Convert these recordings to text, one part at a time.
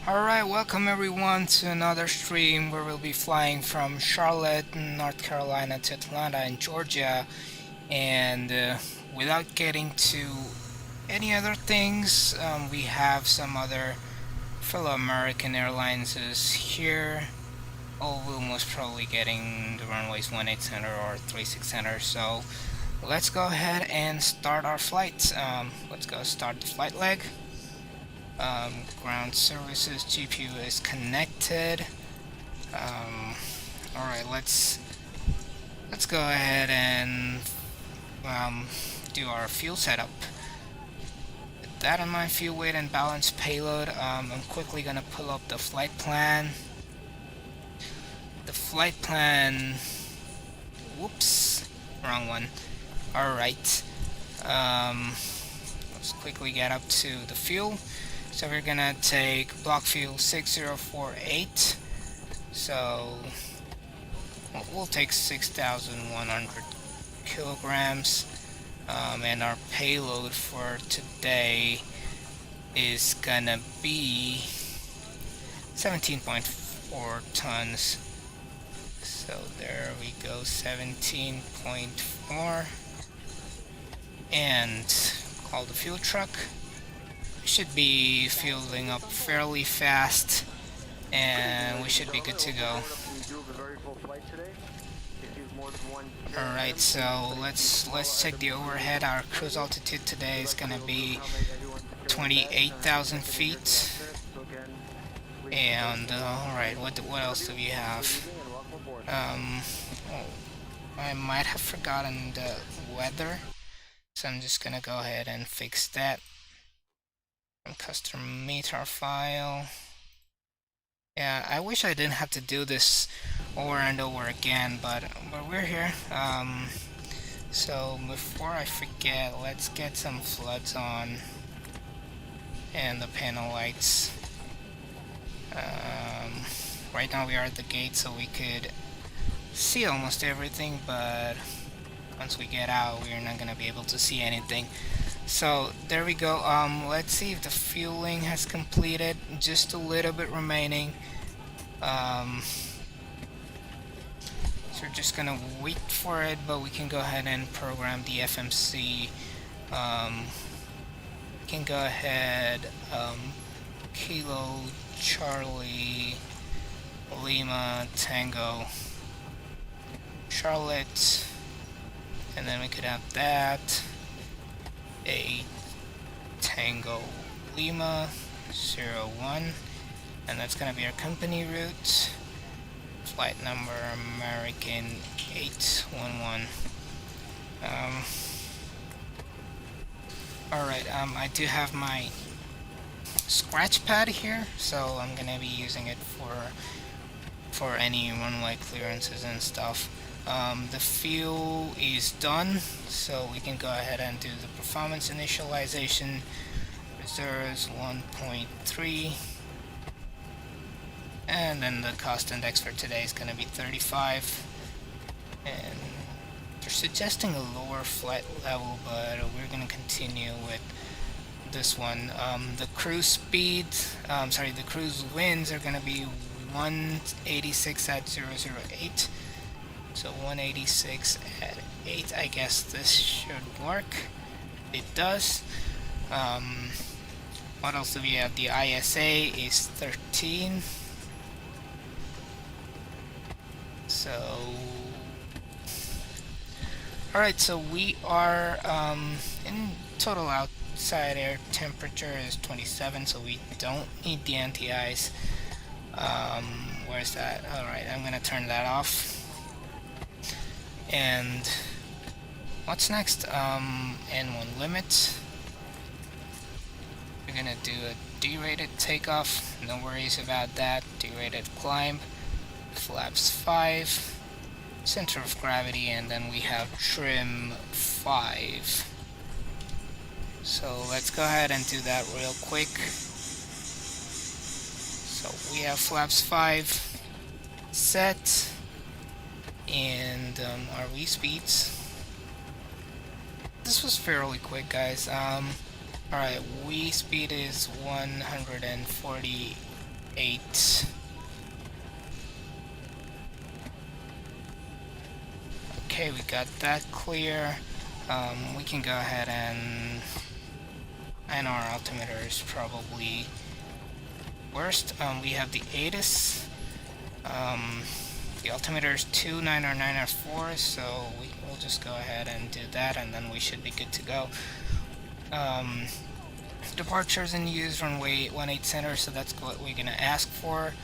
Alright, welcome everyone to another stream where we'll be flying from Charlotte, North Carolina to Atlanta in Georgia. And without getting to any other things, we have some other fellow American airlines is here. Oh, we'll most probably getting the runways 1800 or 3600. So let's go ahead and start our flight. Let's go start the flight leg. Ground services GPU is connected. Alright, let's go ahead and do our fuel setup. With that in mind, fuel weight and balance payload. I'm quickly gonna pull up the flight plan. The flight plan. Whoops, wrong one. Alright. Let's quickly get up to the fuel. So we're gonna take block fuel 6048. So we'll take 6,100 kilograms. And our payload for today is gonna be 17.4 tons. So there we go, 17.4. And call the fuel truck. Should be fueling up fairly fast, and we should be good to go. Alright, so let's check the overhead. Our cruise altitude today is gonna be 28,000 feet. And alright, what else do we have? Oh, I might have forgotten the weather, so I'm just gonna go ahead and fix that. Custom meter file. Yeah, I wish I didn't have to do this over and over again, but we're here. So before I forget, let's get some floods on and the panel lights. Right now we are at the gate, so we could see almost everything, but once we get out, we're not gonna be able to see anything. So there we go. Let's see if the fueling has completed. Just a little bit remaining. So we're just gonna wait for it, but we can go ahead and program the FMC. We can go ahead. Kilo Charlie Lima Tango Charlotte, and then we could have that. A Tango Lima 01, and that's gonna be our company route. Flight number American 811. Alright, I do have my scratch pad here, so I'm gonna be using it for any runway clearances and stuff. The fuel is done, so we can go ahead and do the performance initialization. Reserves 1.3, and then the cost index for today is going to be 35. And they're suggesting a lower flight level, but we're going to continue with this one. The cruise speed, the cruise winds are going to be 186 at 008. So 186 at 8, I guess this should work. It does. What else do we have? The ISA is 13. So, alright, so we are, in total outside air temperature is 27, so we don't need the anti-ice. Where's that? Alright, I'm gonna turn that off. And what's next? N1 limit. We're gonna do a derated takeoff, no worries about that. Derated climb, flaps 5, center of gravity, and then we have trim 5. So let's go ahead and do that real quick. So we have flaps 5 set. And our V speeds. This was fairly quick, guys. Alright, V speed is 140 8. Okay, we got that clear. We can go ahead and our altimeter is probably worst. We have the ATIS. The altimeter is 29094, so we'll just go ahead and do that, and then we should be good to go. Departures in use, runway 18 center, so that's what we're gonna ask for.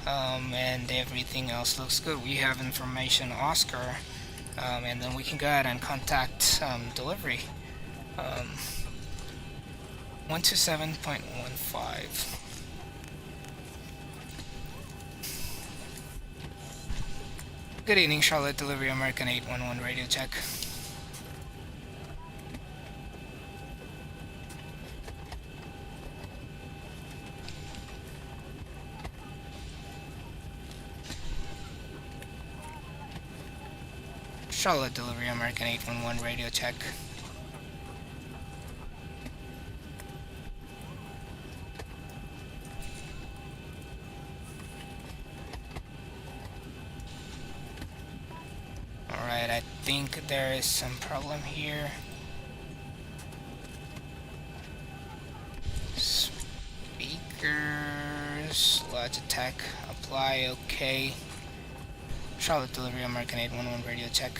And everything else looks good. We have information Oscar, and then we can go ahead and contact delivery. 127.15. Good evening, Charlotte Delivery, American 811 radio check. Charlotte Delivery, American 811 radio check. Alright, I think there is some problem here. Speakers, Logitech, apply, okay. Charlotte Delivery, American 811 radio check.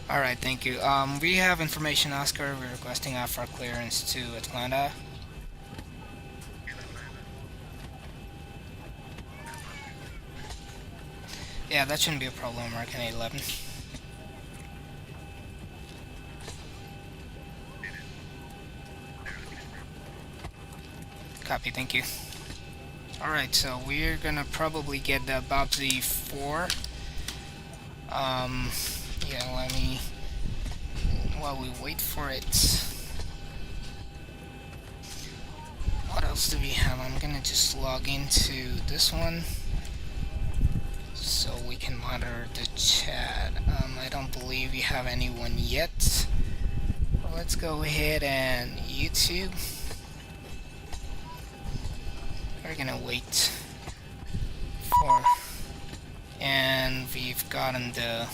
Alright, thank you. We have information, Oscar. We're requesting for clearance to Atlanta. Yeah, that shouldn't be a problem, American 811. Copy, thank you. Alright, so we're gonna probably get the BOPSI 4. Yeah, let me, while we wait for it. What else do we have? I'm gonna just log into this one so we can monitor the chat. I don't believe we have anyone yet. Let's go ahead and YouTube. We're gonna wait for, and we've gotten the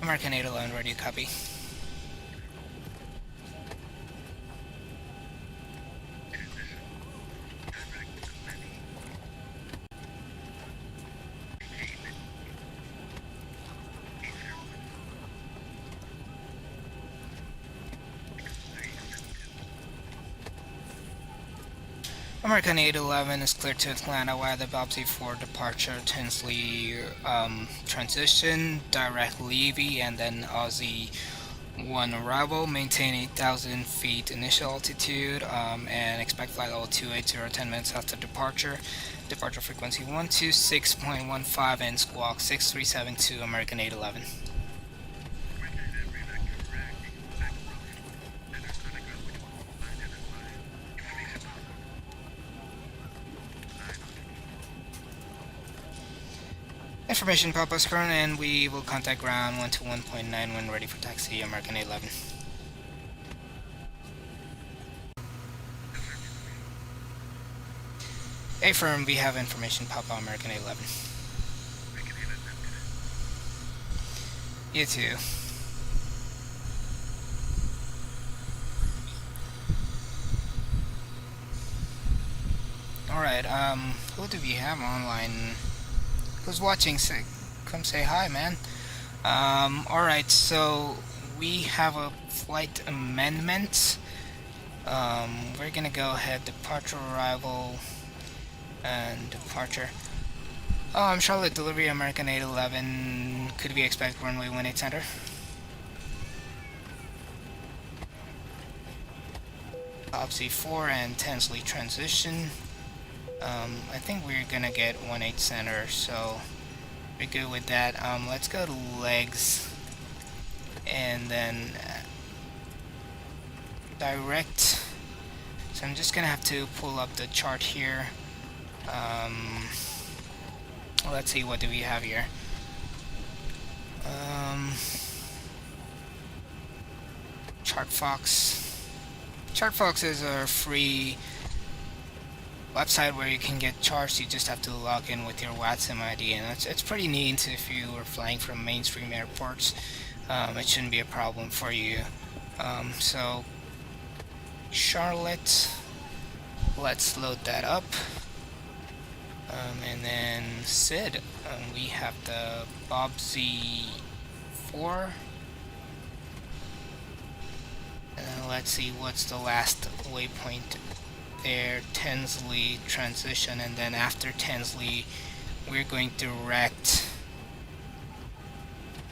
American 811 radio, copy. American 811 is cleared to Atlanta via the BOPSI 4 departure, Tinsley transition, direct Levy, and then Aussie 1 arrival. Maintain 8,000 feet initial altitude, and expect flight level 280 10 minutes after departure. Departure frequency 126.15 and squawk 6372, American 811. Information Papa's current, and we will contact ground 121.9 when ready for taxi, American 811. Affirm, we have information Papa, American 811. You too. Alright, who do we have online? Who's watching? Say, come say hi, man. Alright, so we have a flight amendment. We're gonna go ahead, departure, arrival, and departure. Charlotte Delivery, American 811. Could we expect runway 18 center? BOPSI 4 and Tinsley transition. I think we're gonna get 18 center, so we're good with that. Let's go to legs, and then direct. So I'm just gonna have to pull up the chart here. Let's see, what do we have here? ChartFox. ChartFox is a free website where you can get charged. You just have to log in with your VATSIM ID, and it's pretty neat. If you are flying from mainstream airports, it shouldn't be a problem for you. So Charlotte, let's load that up. And then Sid, we have the Bob Z4. Let's see what's the last waypoint there. Tinsley transition, and then after Tinsley we're going direct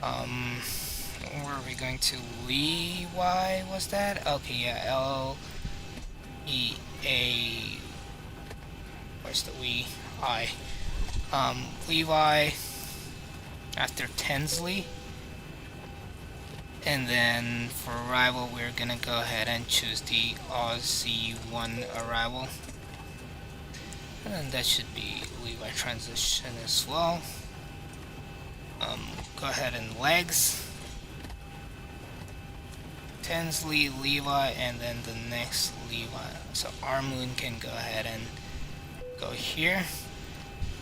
where are we going to? Levi, was that? Okay, yeah, L-E-A, where's the I? Levi after Tinsley. And then for arrival, we're gonna go ahead and choose the Aussie 1 arrival. And then that should be Levi transition as well. Go ahead and legs. Tinsley, Levi, and then the next Levi. So our moon can go ahead and go here.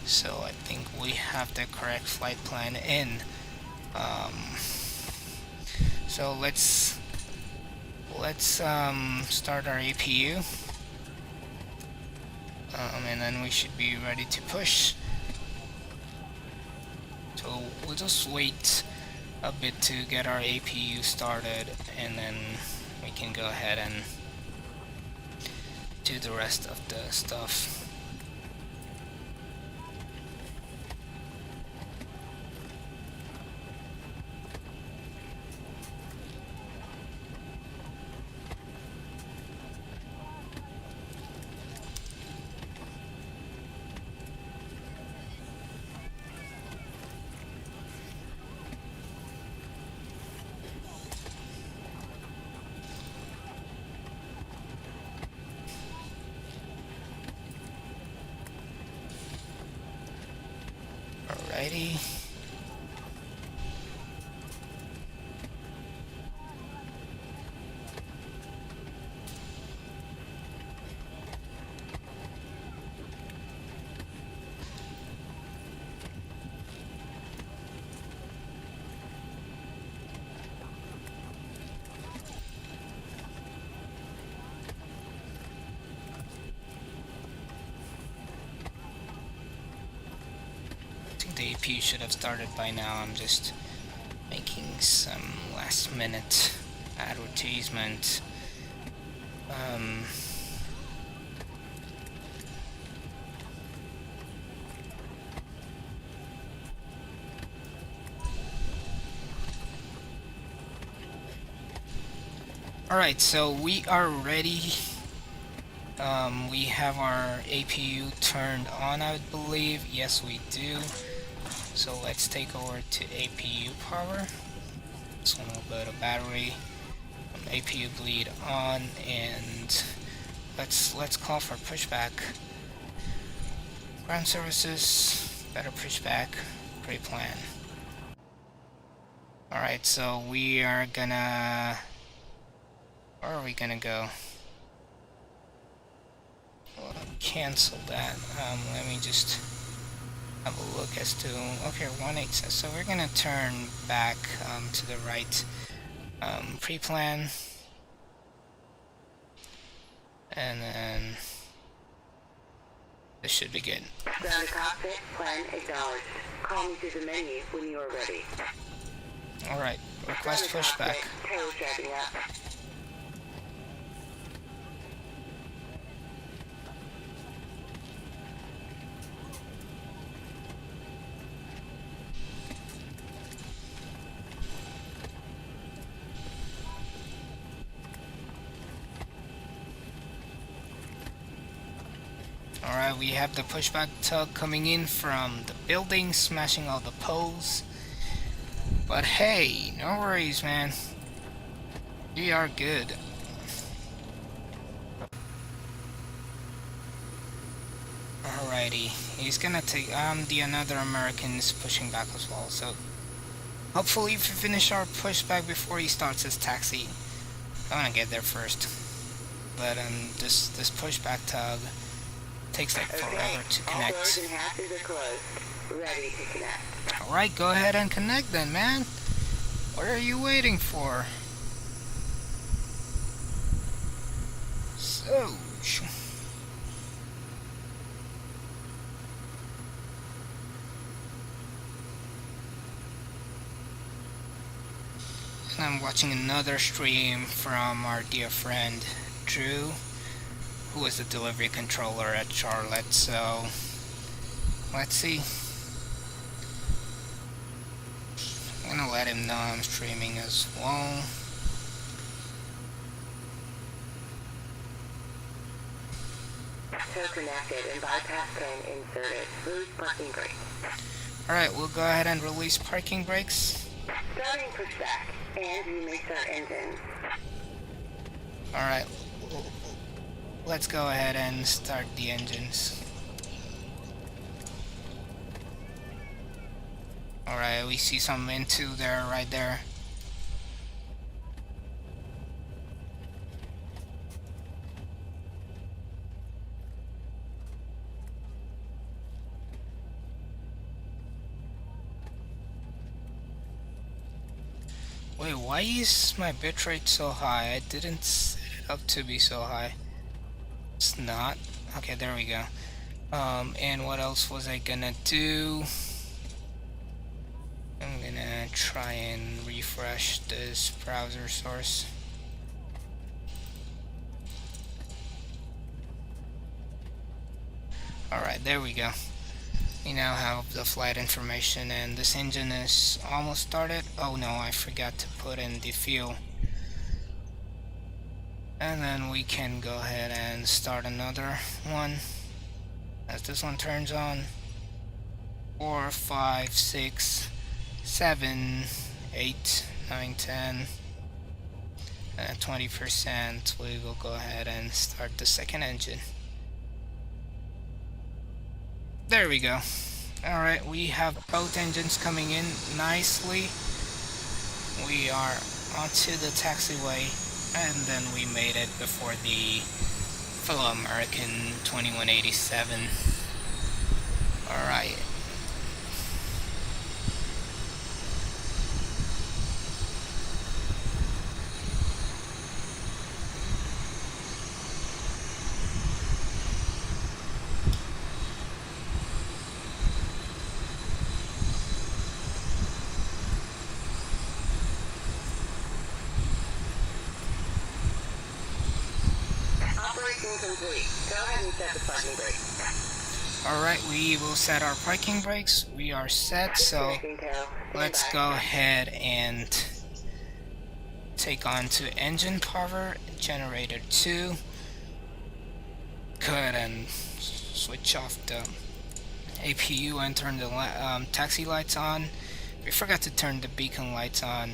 So I think we have the correct flight plan in. So let's start our APU, and then we should be ready to push. So we'll just wait a bit to get our APU started, and then we can go ahead and do the rest of the stuff. Alrighty. The AP should have started by now. I'm just making some last minute advertisement. Alright, so we are ready. We have our APU turned on, I believe. Yes, we do. So let's take over to APU power. This one will go to battery. APU bleed on, and let's call for pushback. Ground services, better pushback, pre-plan. Alright, so we are gonna... where are we gonna go? Well, cancel that. Let me just have a look as to... okay, 18. So we're gonna turn back to the right. Pre-plan. And then this should be good. Ground to cockpit, plan acknowledged. Call me through the menu when you are ready. Alright, request pushback. Tail jabbing up. Alright, we have the pushback tug coming in from the building, smashing all the poles. But hey, no worries, man. We are good. Alrighty, he's gonna take, the another American is pushing back as well, so hopefully if we finish our pushback before he starts his taxi. I wanna get there first. But this pushback tug takes like forever to All doors connect. and hatches are closed. Ready to connect. Alright, go ahead and connect then, man. What are you waiting for? So... I'm watching another stream from our dear friend Drew, who is the delivery controller at Charlotte, so let's see. I'm gonna let him know I'm streaming as well. So connected and bypass pin inserted. Release parking brake. Alright, we'll go ahead and release parking brakes. Starting pushback. And you may start engine. Alright, let's go ahead and start the engines. Alright, we see some wind too there, right there. Wait, why is my bitrate so high? I didn't set it up to be so high. It's not. Okay, there we go. And what else was I gonna do? I'm gonna try and refresh this browser source. Alright, there we go. We now have the flight information, and this engine is almost started. Oh no, I forgot to put in the fuel. And then we can go ahead and start another one as this one turns on. 4, 5, 6, 7, 8, 9, 10, and 20%. We will go ahead and start the second engine. There we go. Alright, we have both engines coming in nicely. We are onto the taxiway, and then we made it before the fellow American 2187. Alright. Complete. Go ahead and set the parking brake. Alright, we will set our parking brakes. We are set, so let's go ahead and take on to engine power, generator 2. Go ahead and switch off the APU and turn the taxi lights on. We forgot to turn the beacon lights on,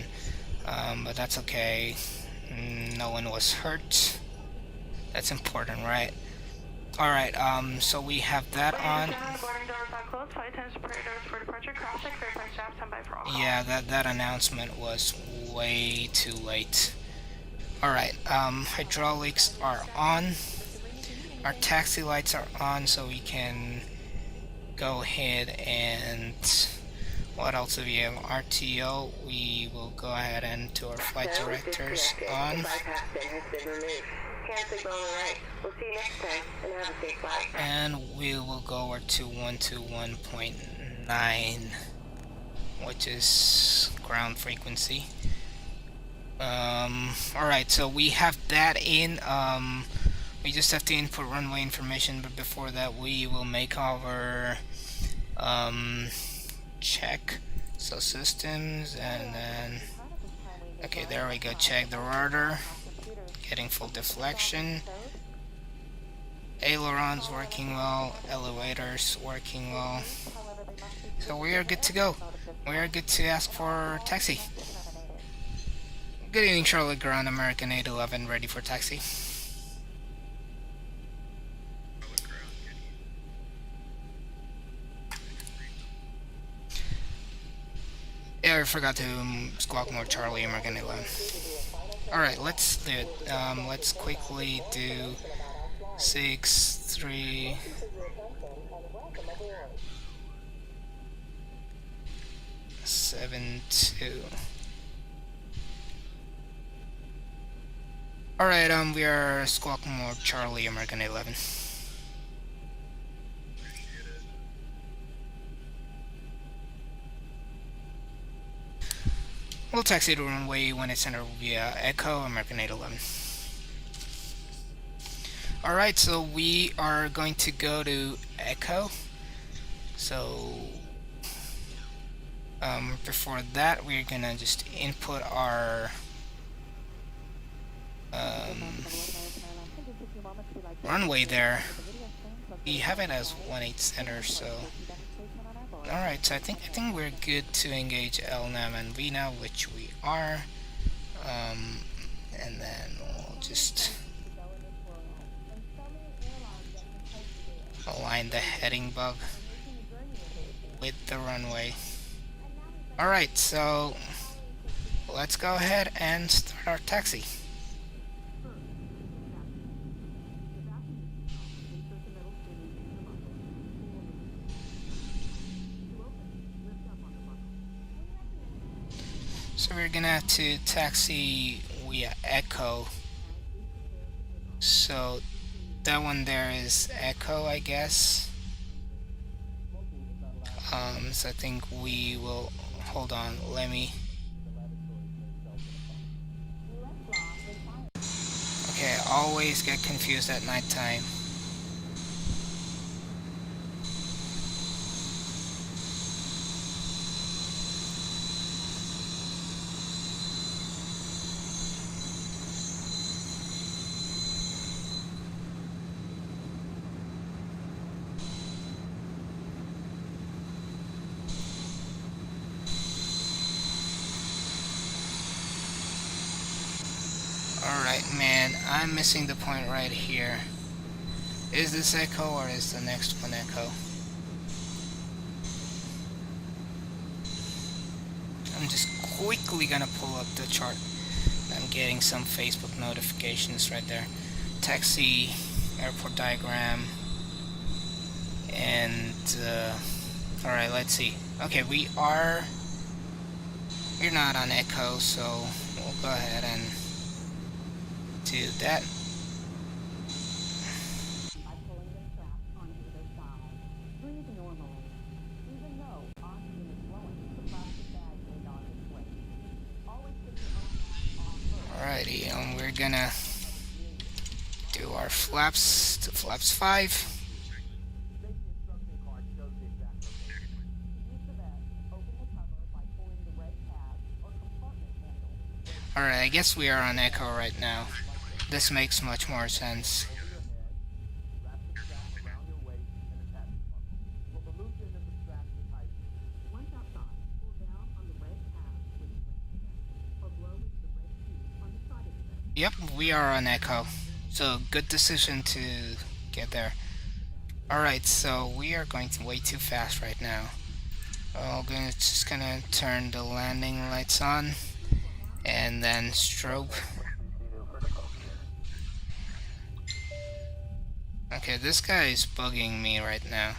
but that's okay. No one was hurt. That's important, right? Alright, so we have that on. Yeah, that announcement was way too late. Alright, hydraulics are on. Our taxi lights are on, so we can go ahead and... What else do we have? RTO, we will go ahead and to our flight directors on. We'll see you next time, and have a safe flight. And we will go over to 121.9, which is ground frequency. Alright, so we have that in. We just have to input runway information, but before that we will make our check. So systems, and then okay, there we go. Check the rudder, getting full deflection. Ailerons working well, elevators working well. So we are good to go. We are good to ask for taxi. Good evening, Charlotte Ground, American 811, ready for taxi. yeah, I forgot to squawk more Charlie American 11. Alright, let's do it. Let's quickly do 6, 3, 7, 2. Alright, we are squawk more Charlie American 11. We'll taxi to runway when it's under via Echo American 811. Alright, so we are going to go to Echo. So before that, we're gonna just input our runway there. We have it as 18 center, so alright, so I think we're good to engage LNAV and VNAV, which we are. And then we'll just align the heading bug with the runway. Alright, so let's go ahead and start our taxi. So we're gonna have to taxi via Echo. So that one there is Echo, I guess. So I think we will, hold on, let me. Okay, I always get confused at nighttime. Alright, man, I'm missing the point right here. Is this Echo or is the next one Echo? I'm just quickly gonna pull up the chart. I'm getting some Facebook notifications right there. Taxi, airport diagram, and alright, let's see. Okay, we're not on Echo, so we'll go ahead and do that. Alrighty, we're gonna do our flaps to flaps 5. Alright, I guess we are on Echo right now. This makes much more sense. Yep, we are on Echo. So, good decision to get there. Alright, so we are going way too fast right now. We're just gonna turn the landing lights on. And then strobe. Okay, this guy is bugging me right now.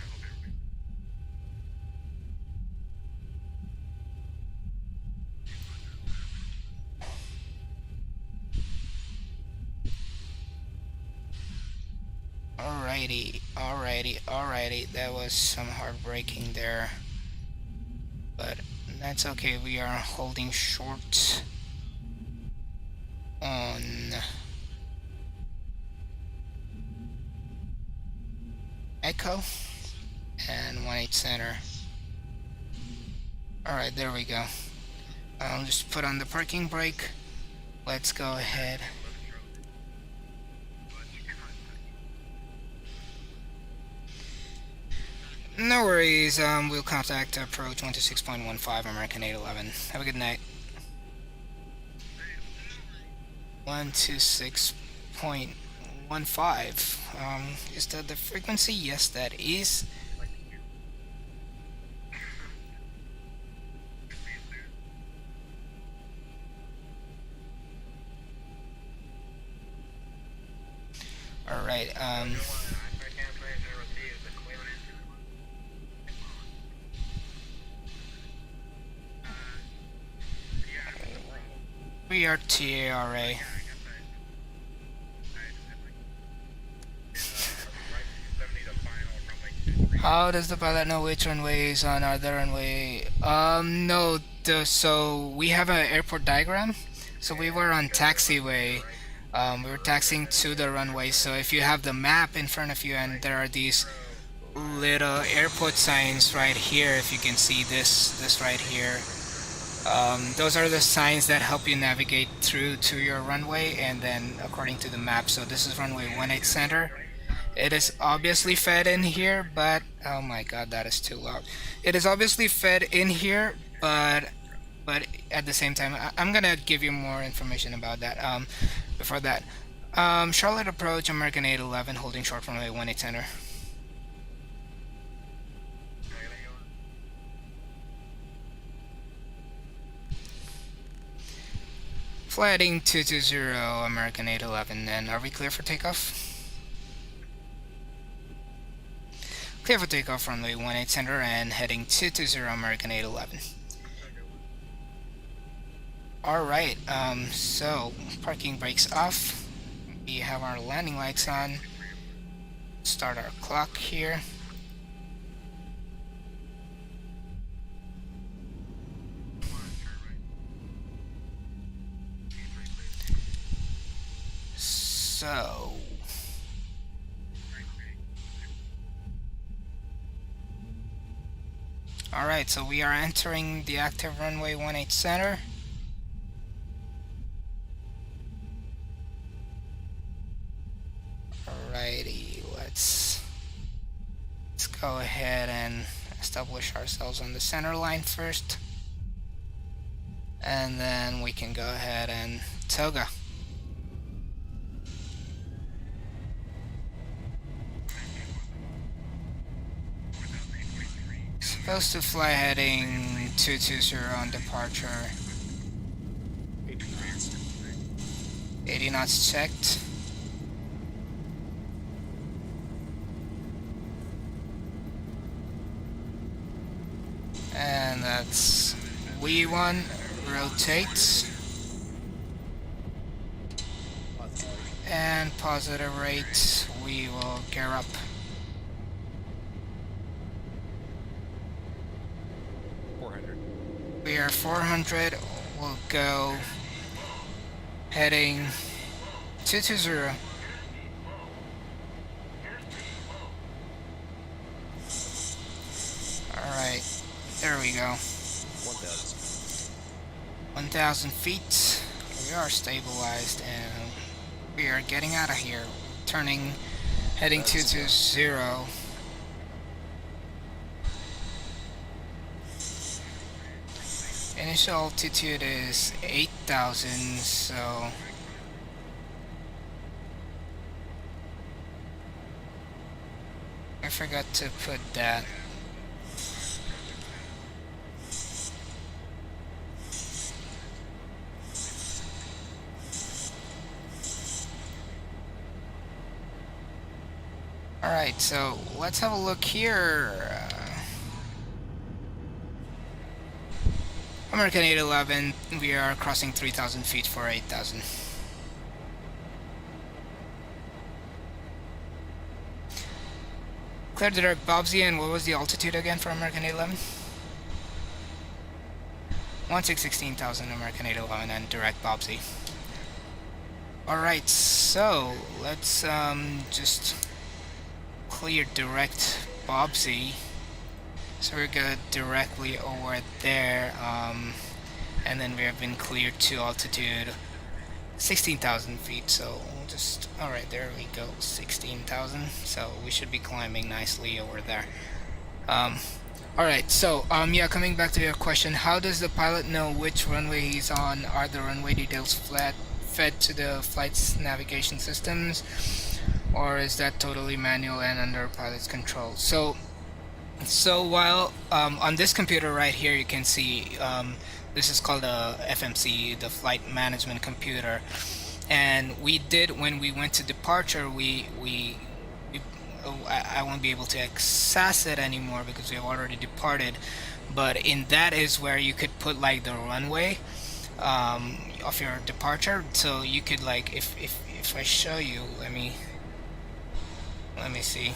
Alrighty. That was some heartbreaking there. But that's okay, we are holding short on Echo and 18 center. Alright, there we go. I'll just put on the parking brake. Let's go ahead. No worries, we'll contact approach 126.15 American 811. Have a good night. 126.15. Is that the frequency? Yes, that is. right. We are TARA. How does the pilot know which runway is on other runway? No. So we have an airport diagram. So we were on taxiway. We were taxiing to the runway. So if you have the map in front of you, and there are these little airport signs right here, if you can see this right here. Those are the signs that help you navigate through to your runway, and then according to the map. So this is runway 18 center. It is obviously fed in here, but oh my god, that is too loud. It is obviously fed in here, but at the same time, I'm gonna give you more information about that. Before that, Charlotte approach American 811, holding short runway 18 center. Fly heading 220 American 811, and are we clear for takeoff? Clear for takeoff runway 18 center and heading 220 American 811. Alright, so parking brakes off. We have our landing lights on. Start our clock here. So alright, so we are entering the active runway 18 center. Alrighty, let's go ahead and establish ourselves on the center line first, and then we can go ahead and toga. Supposed to fly heading 220 on departure. 80 knots checked. And that's V1, rotate. And positive rate, we will gear up. We are 400, we'll go heading 220. Alright, there we go. 1,000 feet. We are stabilized and we are getting out of here. Turning, heading 220. Initial altitude is 8,000, so I forgot to put that. Alright, so let's have a look here. American 811, we are crossing 3,000 feet for 8,000. Clear direct Bobsy, and what was the altitude again for American 811? 16,000 American 811 and direct Bobsy. Alright, so let's just clear direct Bobsy. So we're good directly over there, and then we have been cleared to altitude 16,000 feet, so we'll just, alright, there we go, 16,000, so we should be climbing nicely over there. Alright, so, yeah, coming back to your question, how does the pilot know which runway he's on? Are the runway details fed to the flight's navigation systems, or is that totally manual and under pilot's control? So while on this computer right here, you can see this is called a FMC, the flight management computer. And we did, when we went to departure, I won't be able to access it anymore because we have already departed. But in that is where you could put like the runway of your departure, so you could like, if I show you, let me see.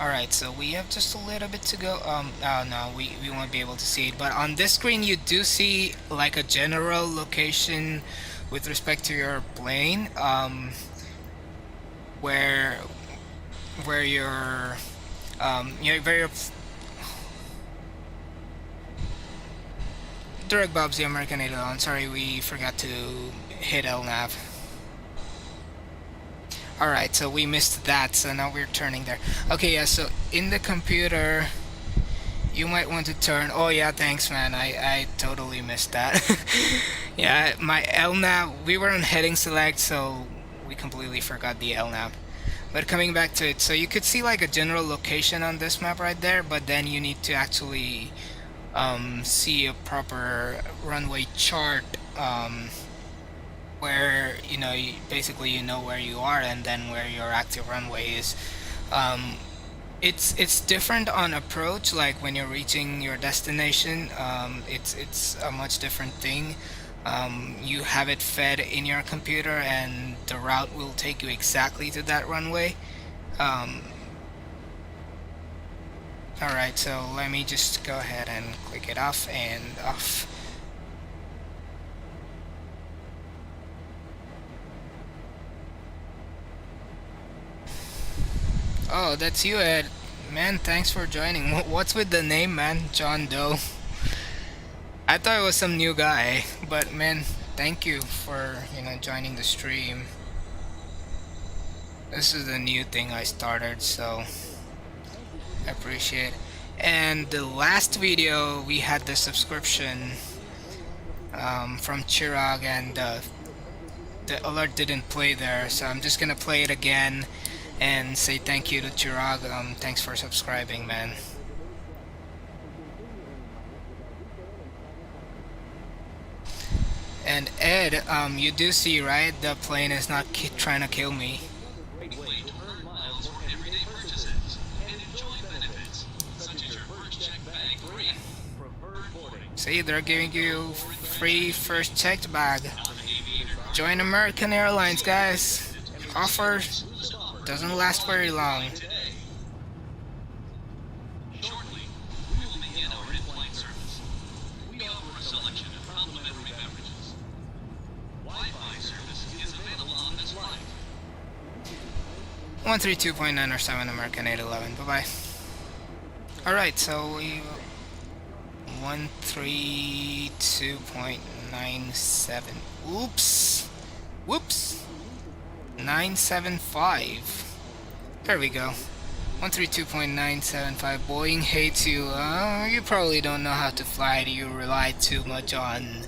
Alright, so we have just a little bit to go. Oh no, we won't be able to see it. But on this screen, you do see like a general location with respect to your plane, where your where your direct Bob's the American 800. Sorry, we forgot to hit LNAV. Alright, so we missed that, so now we're turning there. Okay, yeah, so in the computer, you might want to turn... Oh yeah, thanks man, I totally missed that. Yeah, my LNAV, we were on heading select, so we completely forgot the LNAV. But coming back to it, so you could see like a general location on this map right there, but then you need to actually see a proper runway chart, where basically you know where you are and then where your active runway is. It's different on approach, like when you're reaching your destination. It's a much different thing. You have it fed in your computer and the route will take you exactly to that runway. Alright, so let me just go ahead and click it off and off. Oh, that's you, Ed. Man, thanks for joining. What's with the name, man? John Doe. I thought it was some new guy, but man, thank you for, joining the stream. This is a new thing I started, so I appreciate it. And the last video, we had the subscription from Chirag, and the alert didn't play there, so I'm just gonna play it again and say thank you to Chirag. Thanks for subscribing, man. And Ed, you do see, right? The plane is not trying to kill me. See, they're giving you free first checked bag. Join American Airlines, guys. Offer doesn't last very long. Shortly, we will begin our in-flight service. We offer a selection of complimentary beverages. Wi-Fi service is available on this flight. 132.9 or 7 American 811. Bye-bye. Alright, so we... 132.97. Oops. Whoops. 975. There we go. 132.975. Boeing hates you. You probably don't know how to fly. You rely too much on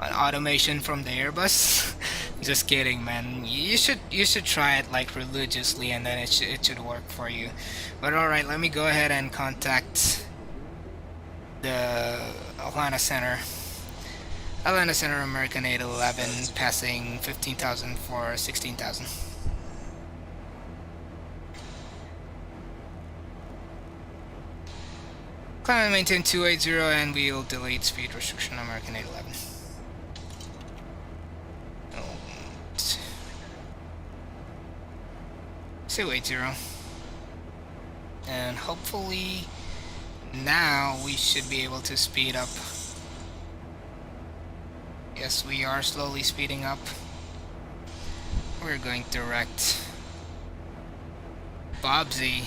automation from the Airbus. Just kidding, man. You should try it like religiously, and then it should work for you. But alright, let me go ahead and contact the Atlanta Center. Atlanta Center, American 811, passing 15,000 for 16,000. Climb and maintain 280, and we'll delete speed restriction, American 811. 280. And hopefully now we should be able to speed up. Yes, we are slowly speeding up. We're going direct. Bobsy.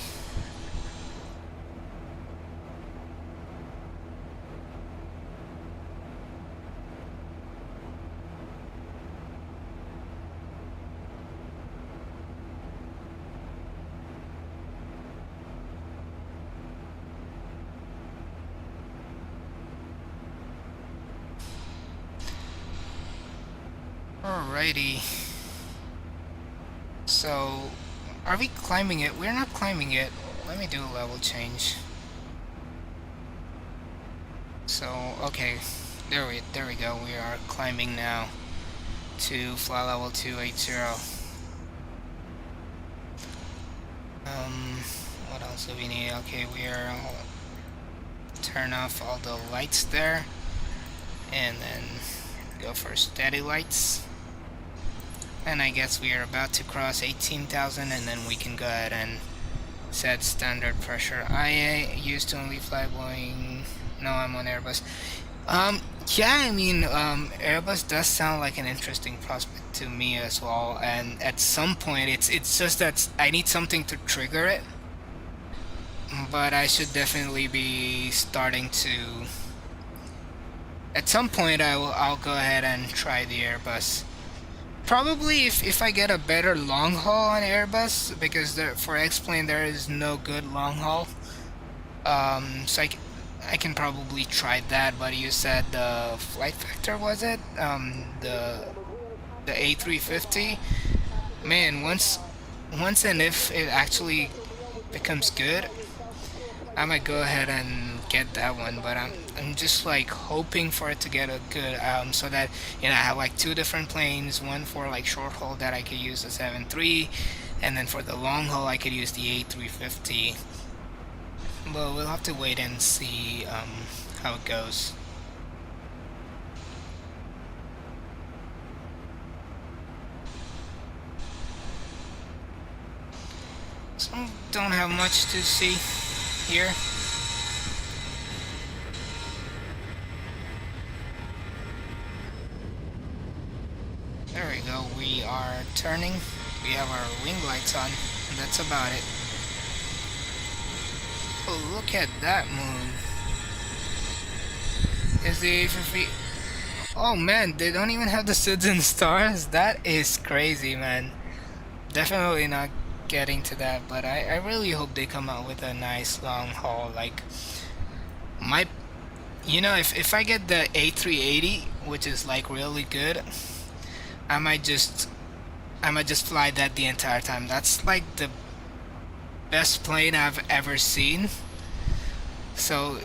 Alrighty. So, are we climbing it? We're not climbing it. Let me do a level change. So, okay. There we go. We are climbing now to flight level 280. What else do we need? Okay, we are turn off all the lights there, and then go for steady lights. And I guess we are about to cross 18,000, and then we can go ahead and set standard pressure. I used to only fly Boeing. No, I'm on Airbus. Yeah, I mean, Airbus does sound like an interesting prospect to me as well. And at some point, it's just that I need something to trigger it. But I should definitely be starting to. At some point, I'll go ahead and try the Airbus. Probably if I get a better long haul on Airbus, because for X-plane there is no good long haul. So I can probably try that. But you said the flight factor, was it? The A350. Man, once and if it actually becomes good, I might go ahead and get that one. But I'm just like hoping for it to get a good so that I have like two different planes, one for like short haul that I could use the 7.3, and then for the long haul I could use the A350. But we'll have to wait and see how it goes. So don't have much to see here. There we go, we are turning. We have our wing lights on, and that's about it. Oh, look at that moon. Is the A350... Oh man, they don't even have the SIDS and stars? That is crazy, man. Definitely not getting to that, but I really hope they come out with a nice long haul. Like, if I get the A380, which is like really good, I might just fly that the entire time. That's like the best plane I've ever seen. So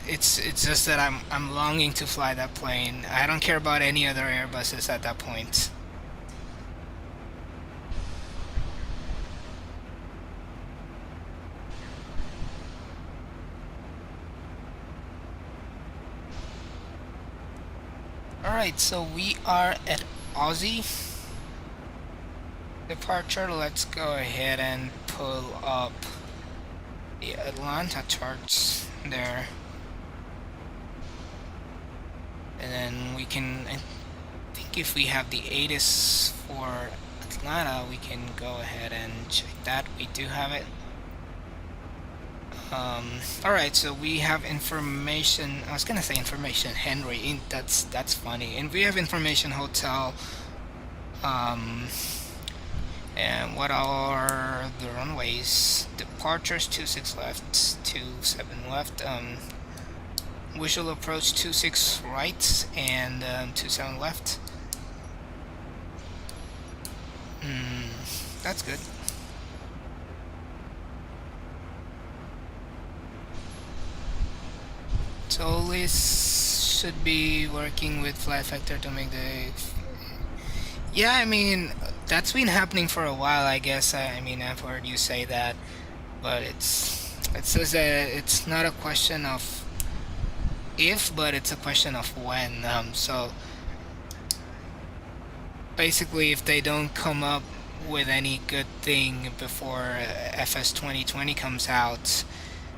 it's just that I'm longing to fly that plane. I don't care about any other Airbuses at that point. Alright, so we are at Aussie departure. Let's go ahead and pull up the Atlanta charts there. And then we can, I think if we have the ATIS for Atlanta, we can go ahead and check that. We do have it. Alright, so we have information. I was gonna say information Henry. That's funny. And we have information hotel. And what are the runways? Departures 26 left, 27 left. Visual approach 26 right and 27 left. That's good. So this should be working with flight factor to make the... Yeah, I mean, that's been happening for a while, I guess. I mean, I've heard you say that, but it says that it's not a question of if, but it's a question of when. So basically, if they don't come up with any good thing before FS 2020 comes out,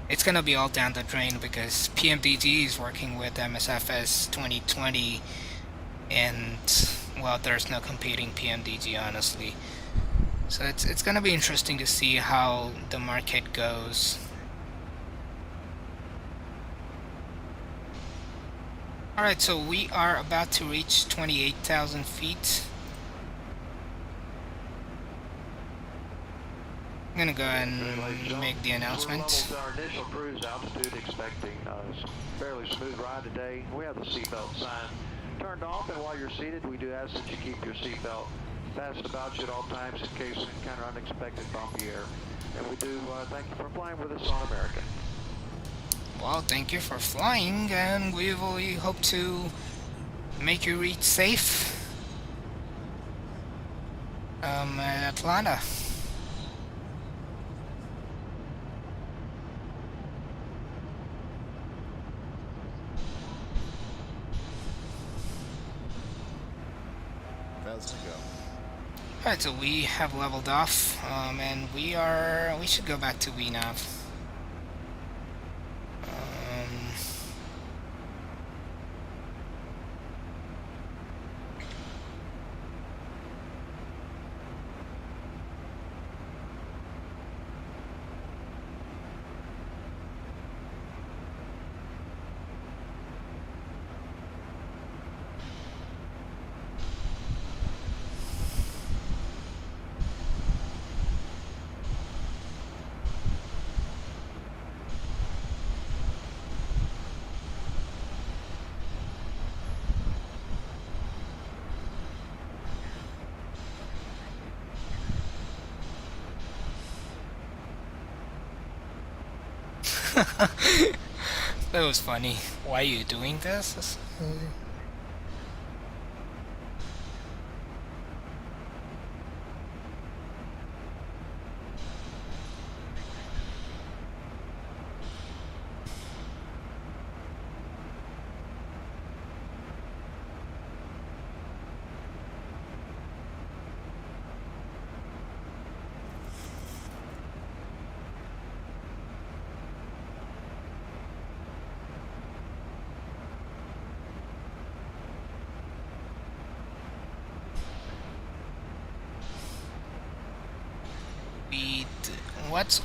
it's gonna be all down the drain, because PMDG is working with MSFS 2020, and well, there's no competing PMDG, honestly. So it's gonna be interesting to see how the market goes. Alright, so we are about to reach 28,000 feet. I'm gonna go ahead and make the announcement. Our initial cruise altitude, expecting a fairly smooth ride today. We have the seatbelt sign turned off, and while you're seated, we do ask that you keep your seatbelt fast about you at all times in case you encounter unexpected bumpy air. And we do thank you for flying with us on American. Well, thank you for flying, and we hope to make you reach safe at Atlanta. Fast to go. Alright, so we have leveled off, and we should go back to VNav. That was funny. Why are you doing this?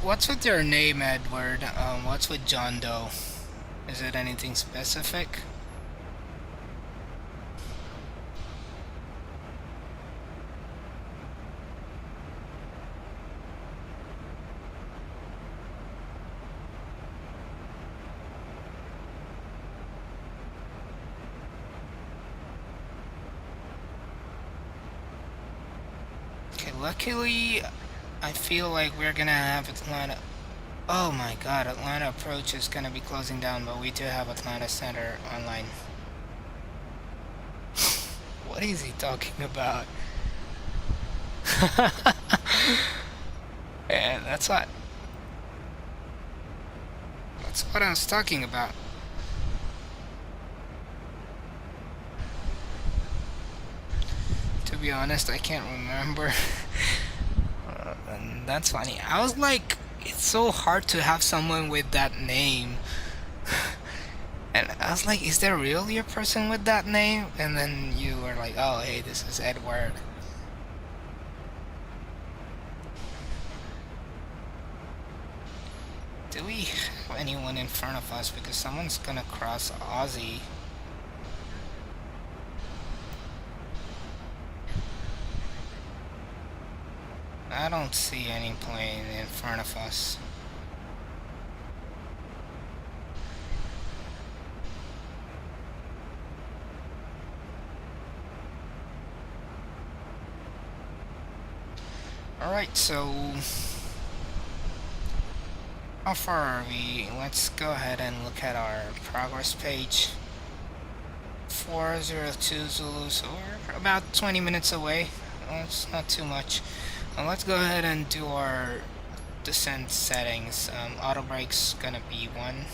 What's with your name, Edward? What's with John Doe? Is it anything specific? Okay, luckily, I feel like we're gonna have Atlanta. Oh my god, Atlanta approach is gonna be closing down, but we do have Atlanta Center online. What is he talking about? And that's what I was talking about. To be honest, I can't remember. And that's funny. I was like, it's so hard to have someone with that name. And I was like, is there really a person with that name? And then you were like, oh, hey, this is Edward. Do we have anyone in front of us? Because someone's gonna cross Aussie. I don't see any plane in front of us. Alright, so how far are we? Let's go ahead and look at our progress page. 402 Zulu, so we're about 20 minutes away. Well, it's not too much. Let's go ahead and do our descent settings. Auto brake's gonna be 1,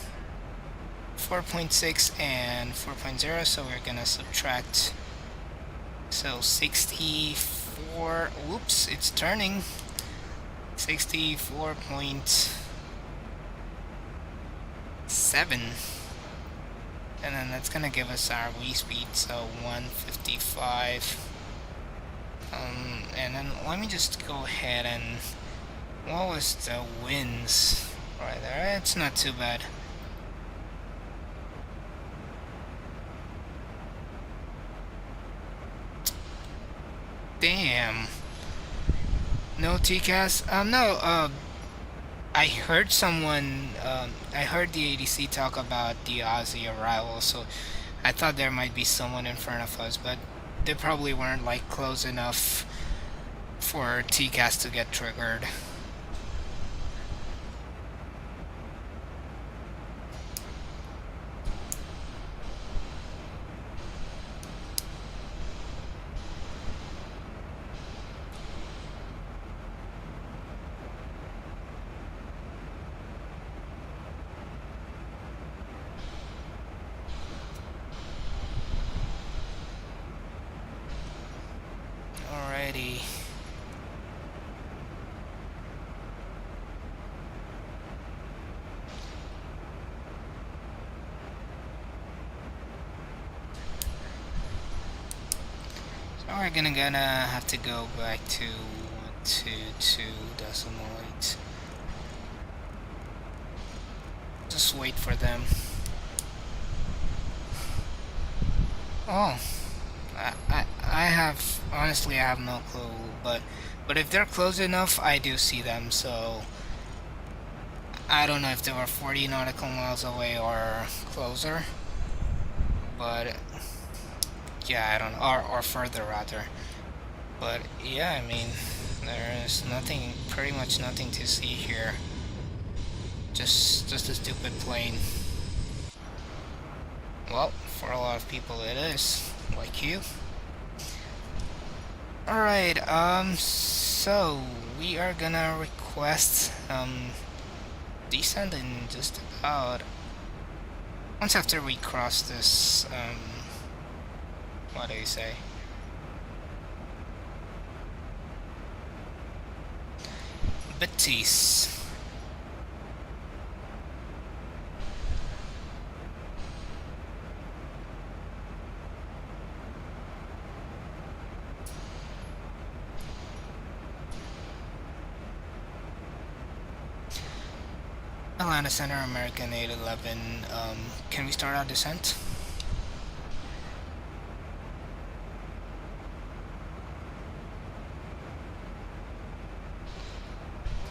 4.6 and 4.0, so we're gonna subtract. So 64, whoops, it's turning. 64.7. And then that's gonna give us our V speed, so 155. And then let me just go ahead and, what was the winds right there? It's not too bad. Damn. No TCAS? No, I heard someone, I heard the ADC talk about the Aussie arrival, so I thought there might be someone in front of us, but they probably weren't like close enough for TCAS to get triggered. We're gonna have to go back to 2.2.8. Just wait for them. Oh, I have, honestly, I have no clue, but if they're close enough, I do see them. So I don't know if they were 40 nautical miles away or closer, but yeah, I don't know, or further rather. But yeah, I mean, there's nothing, pretty much nothing to see here. Just a stupid plane. Well, for a lot of people it is, like you. Alright, so we are gonna request descent in just about once after we cross this what do you say? Betis. Atlanta Center, American 811. Can we start our descent?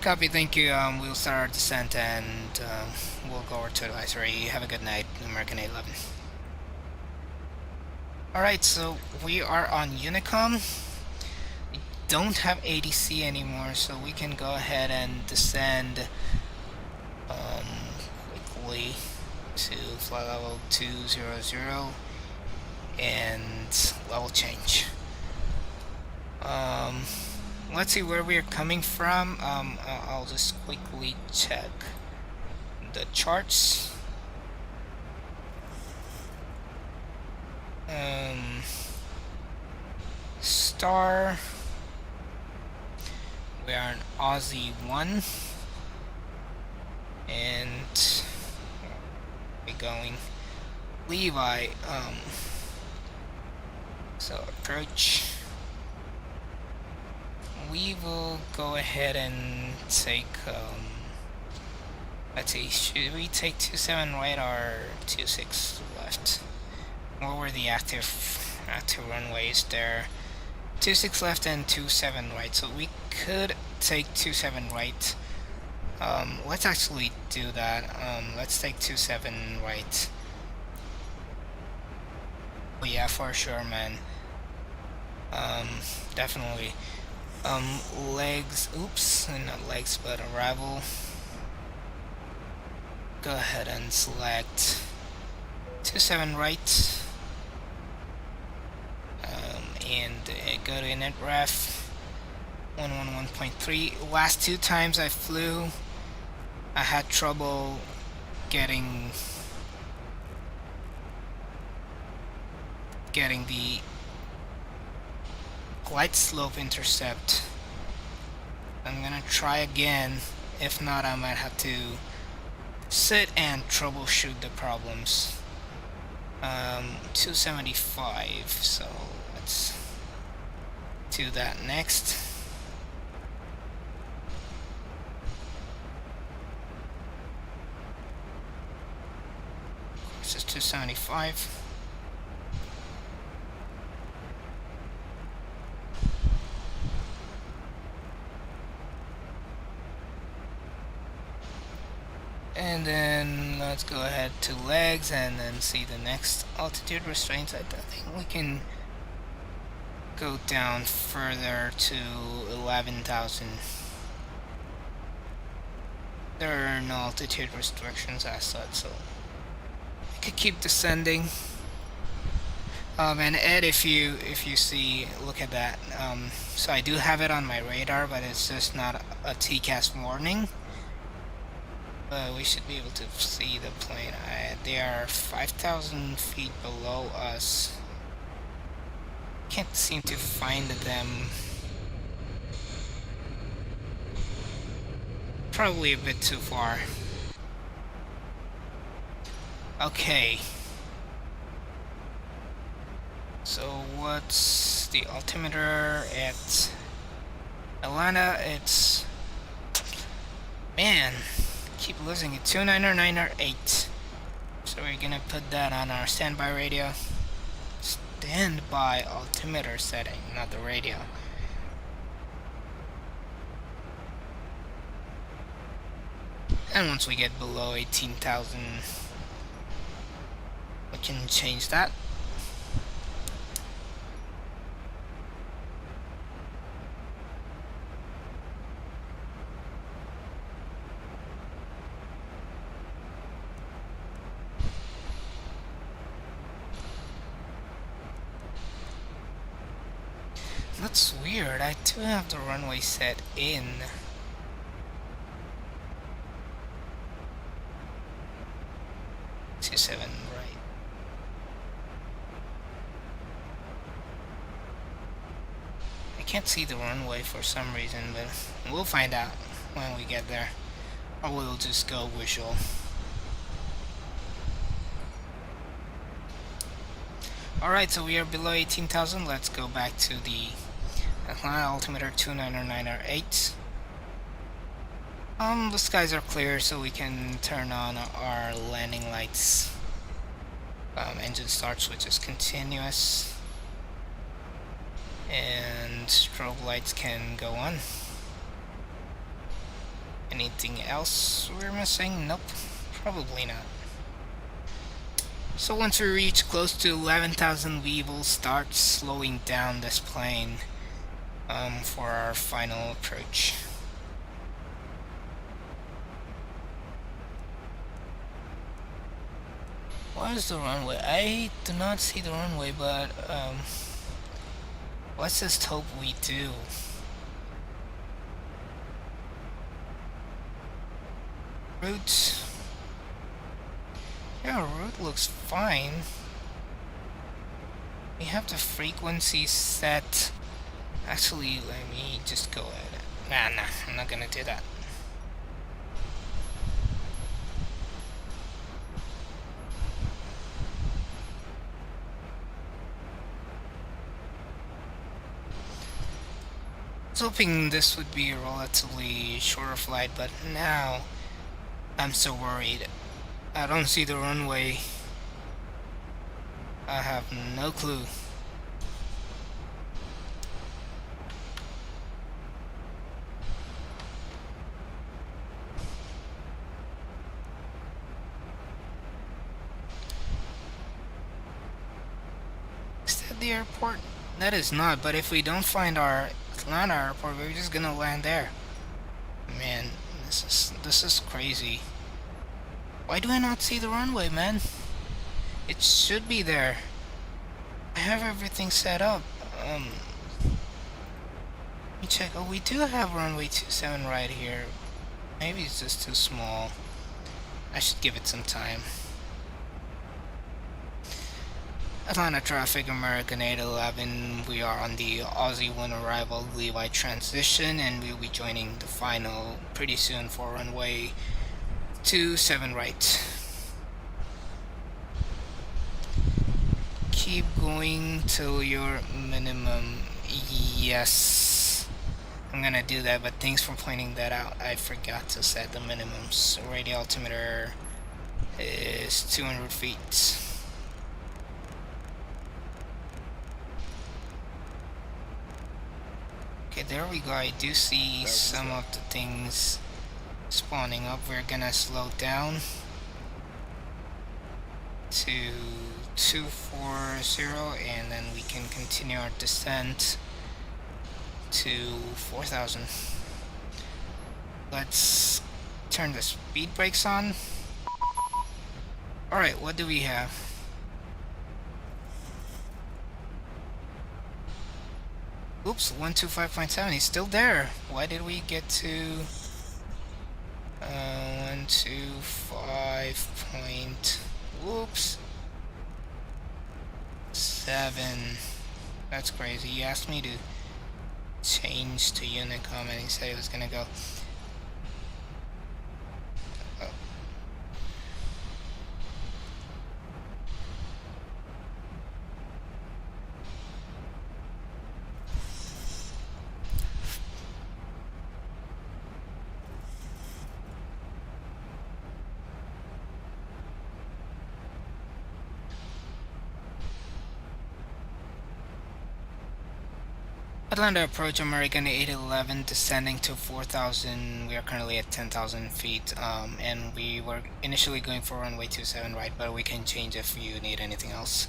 Copy, thank you. We'll start our descent and we'll go over to advisory. Have a good night, American 811. Alright, so we are on Unicom. We don't have ADC anymore, so we can go ahead and descend quickly to flight level 200 and level change. Let's see where we are coming from. I'll just quickly check the charts. Star, we are in Aussie 1, and we're going Levi. So approach. We will go ahead and take let's see, should we take 27 right or 26 left? What were the active runways there? 26 left and 27 right, so we could take 27 right. Let's actually do that. Let's take 27 right. Oh yeah, for sure, man. Definitely. Legs, oops, not legs, but arrival. Go ahead and select 27 right. And go to init ref 111.3. Last two times I flew, I had trouble getting the glide slope intercept. I'm gonna try again. If not, I might have to sit and troubleshoot the problems. 275, so let's do that next. This is 275. And then let's go ahead to legs and then see the next altitude restraints. I think we can go down further to 11,000. There are no altitude restrictions as such, so I could keep descending. And Ed, if you see, look at that. So I do have it on my radar, but it's just not a TCAS warning. We should be able to see the plane. They are 5,000 feet below us. Can't seem to find them. Probably a bit too far. Okay. So what's the altimeter at Atlanta. It's, man, keep losing it. 29908. So we're gonna put that on our standby radio. Standby altimeter setting, not the radio. And once we get below 18,000, we can change that. That's weird. I do have the runway set in. Seven, right. I can't see the runway for some reason, but we'll find out when we get there. Or we'll just go visual. Alright, so we are below 18,000. Let's go back to the Atlanta altimeter 29908. The skies are clear, so we can turn on our landing lights. Engine start switch is continuous. And strobe lights can go on. Anything else we're missing? Nope, probably not. So once we reach close to 11,000, we will start slowing down this plane for our final approach. What is the runway? I do not see the runway, but let's just hope we do. Route. Yeah, route looks fine. We have the frequency set. Actually, let me just go ahead. Nah, I'm not gonna do that. I was hoping this would be a relatively shorter flight, but now I'm so worried. I don't see the runway. I have no clue. Is that the airport? That is not, but if we don't find our Atlanta airport, we're just gonna land there. Man, this is crazy. Why do I not see the runway, man? It should be there. I have everything set up. Let me check. Oh, we do have runway 27 right here. Maybe it's just too small. I should give it some time. Atlanta traffic, American 811. We are on the Aussie 1 arrival Levi transition, and we'll be joining the final pretty soon for runway 27 right. Keep going till your minimum. Yes, I'm gonna do that, but thanks for pointing that out. I forgot to set the minimums. Radio altimeter is 200 feet. Okay, there we go. I do see some of the things spawning up. We're gonna slow down to 240, and then we can continue our descent to 4,000. Let's turn the speed brakes on. Alright, what do we have? Oops, 125.7. He's still there. Why did we get to 125 point? Whoops. 7. That's crazy. He asked me to change to Unicom, and he said he was gonna go. Atlanta approach American 811 descending to 4,000. We are currently at 10,000 feet, and we were initially going for runway 27 right, but we can change if you need anything else.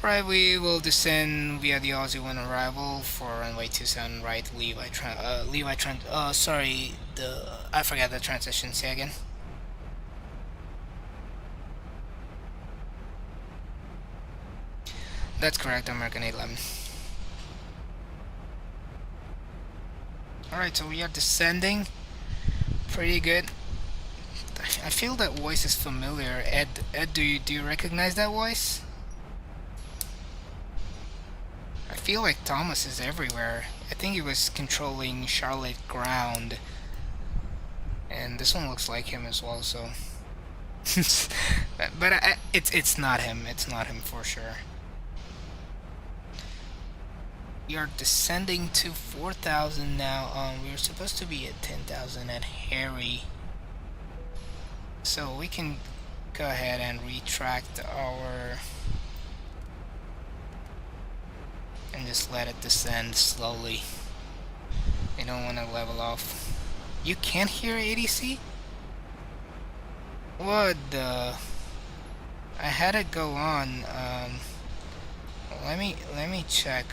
Right, we will descend via the Aussie 1 arrival for runway 27 right, sorry, I forgot the transition, say again. That's correct, American 811. Alright, so we are descending. Pretty good. I feel that voice is familiar. Ed, do you recognize that voice? I feel like Thomas is everywhere. I think he was controlling Charlotte ground. And this one looks like him as well, so... but it's not him. It's not him for sure. We are descending to 4,000 now. We were supposed to be at 10,000 at Harry. So we can go ahead and retract our... and just let it descend slowly. We don't want to level off. You can't hear ADC? What the... I had it go on. Let me check.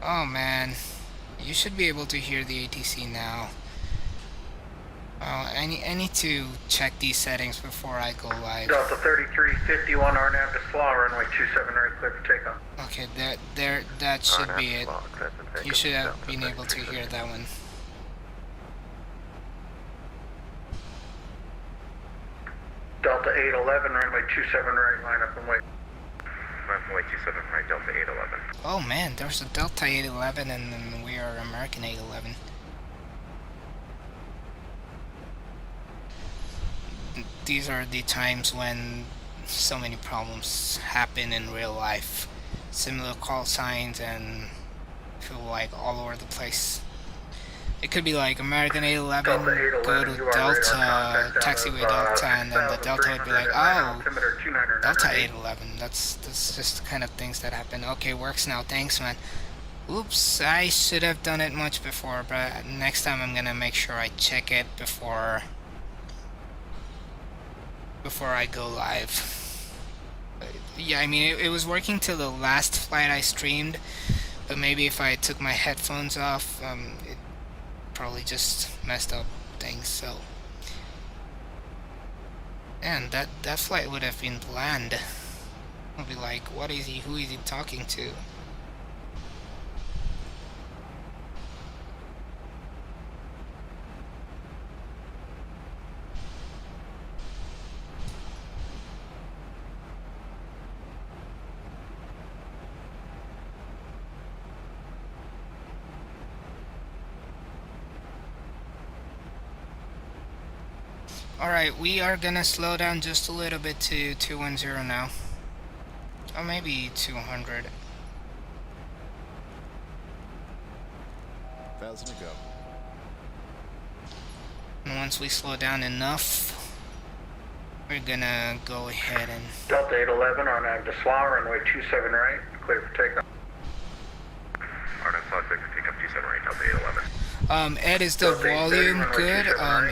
Oh man, you should be able to hear the ATC now. I need to check these settings before I go live. Delta 3351 RNAV to SLA, runway 27 right, clear for takeoff. Okay, that should be it. You should have been able to hear that one. Delta 811, runway 27 right, line up and wait. Runway 27 right, Delta 811. Oh man, there's a Delta 811 and then we are American 811. These are the times when so many problems happen in real life. Similar call signs and feel like all over the place. It could be like American 811, go to Delta, taxiway Delta, and then the Delta would be like, oh, Delta 811. That's just the kind of things that happen. Okay, works now. Thanks, man. Oops, I should have done it much before, but next time I'm gonna make sure I check it before I go live. Yeah, I mean, it was working till the last flight I streamed, but maybe if I took my headphones off, it probably just messed up things. So, and that flight would have been bland. I'll be like, what is he? Who is he talking to? Alright, we are gonna slow down just a little bit to 210 now. Or maybe 200. 1,000 to go. And once we slow down enough, we're gonna go ahead and... Delta 811 on to SLA, runway 27 right, clear for takeoff. RNAV SLA, clear for takeoff 27 right, Delta 811. Ed, is the volume good?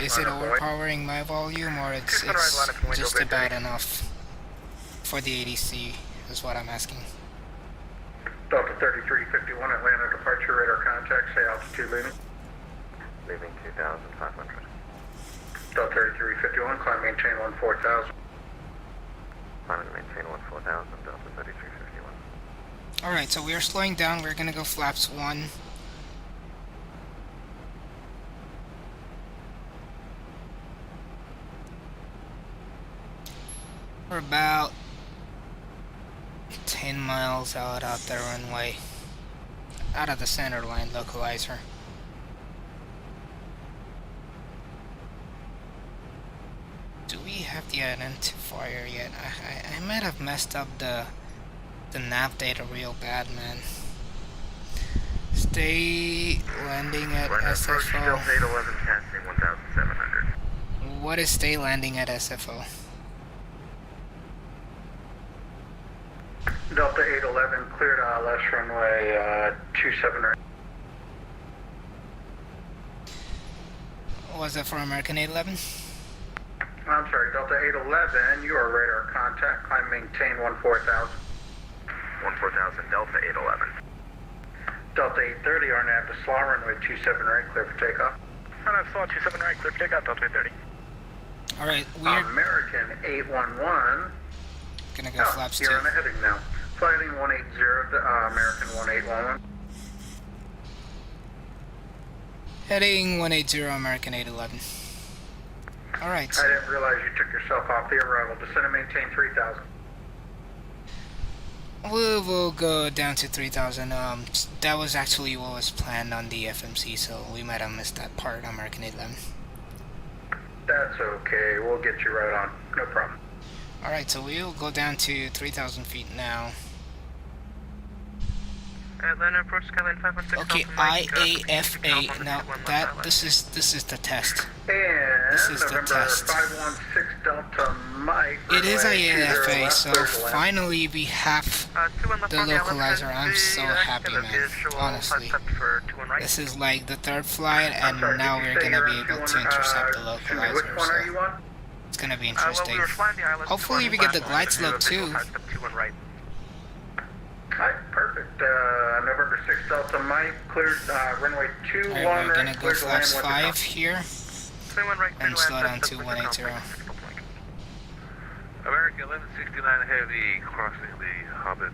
Is it overpowering my volume, or it's just about enough for the ADC, is what I'm asking. Delta 3351, Atlanta departure, radar contact, say altitude leaving. Leaving 2,500. Delta 3351, climb maintain 14,000. Climbing maintain 14,000, Delta 3351. Alright, so we are slowing down. We're gonna go flaps 1. We're about 10 miles out the runway. Out of the center line localizer. Do we have the identifier yet? I might have messed up the nav data real bad, man. Stay landing at Line approach SFO. Delta 811, passing 1,700. What is stay landing at SFO? Delta 811, cleared ILS runway 27 right. Was that for American 811? I'm sorry, Delta 811, you are radar contact, climb maintain 14,000. 14,000, Delta 811. Delta 830, RNAV to SLA, runway 27 right, clear for takeoff. RNAV SLA 27 right, clear for takeoff, Delta 830. Alright, we're American 811. gonna go flaps 2. You're on a heading now. Flighting 180 to American 1811. Heading 180 American 811. Alright. I didn't realize you took yourself off the arrival. Descend and maintain 3,000. We will go down to 3,000. That was actually what was planned on the FMC, so we might have missed that part, American 811. That's okay. We'll get you right on. No problem. Alright, so we'll go down to 3,000 feet now. Atlanta approach Skyline 516. Okay, IAFA. Now this is the test. And This is the November test. 516 Delta Mike. It is runway 20 IAFA, left, so clear to land. finally we have the localizer. I'm so happy, man. Honestly, this is like the third flight, I'm and sorry, now did you we're say gonna you're be able to intercept the excuse me, localizer. which one are So you on? it's gonna be interesting. Hopefully we get the glide slope too. Alright, perfect. November 6 Delta Mike, cleared runway 21 Alright, we're gonna right, go cleared to land flaps with the 5 here and slow down to 180. American 1169 Heavy crossing the Hobbit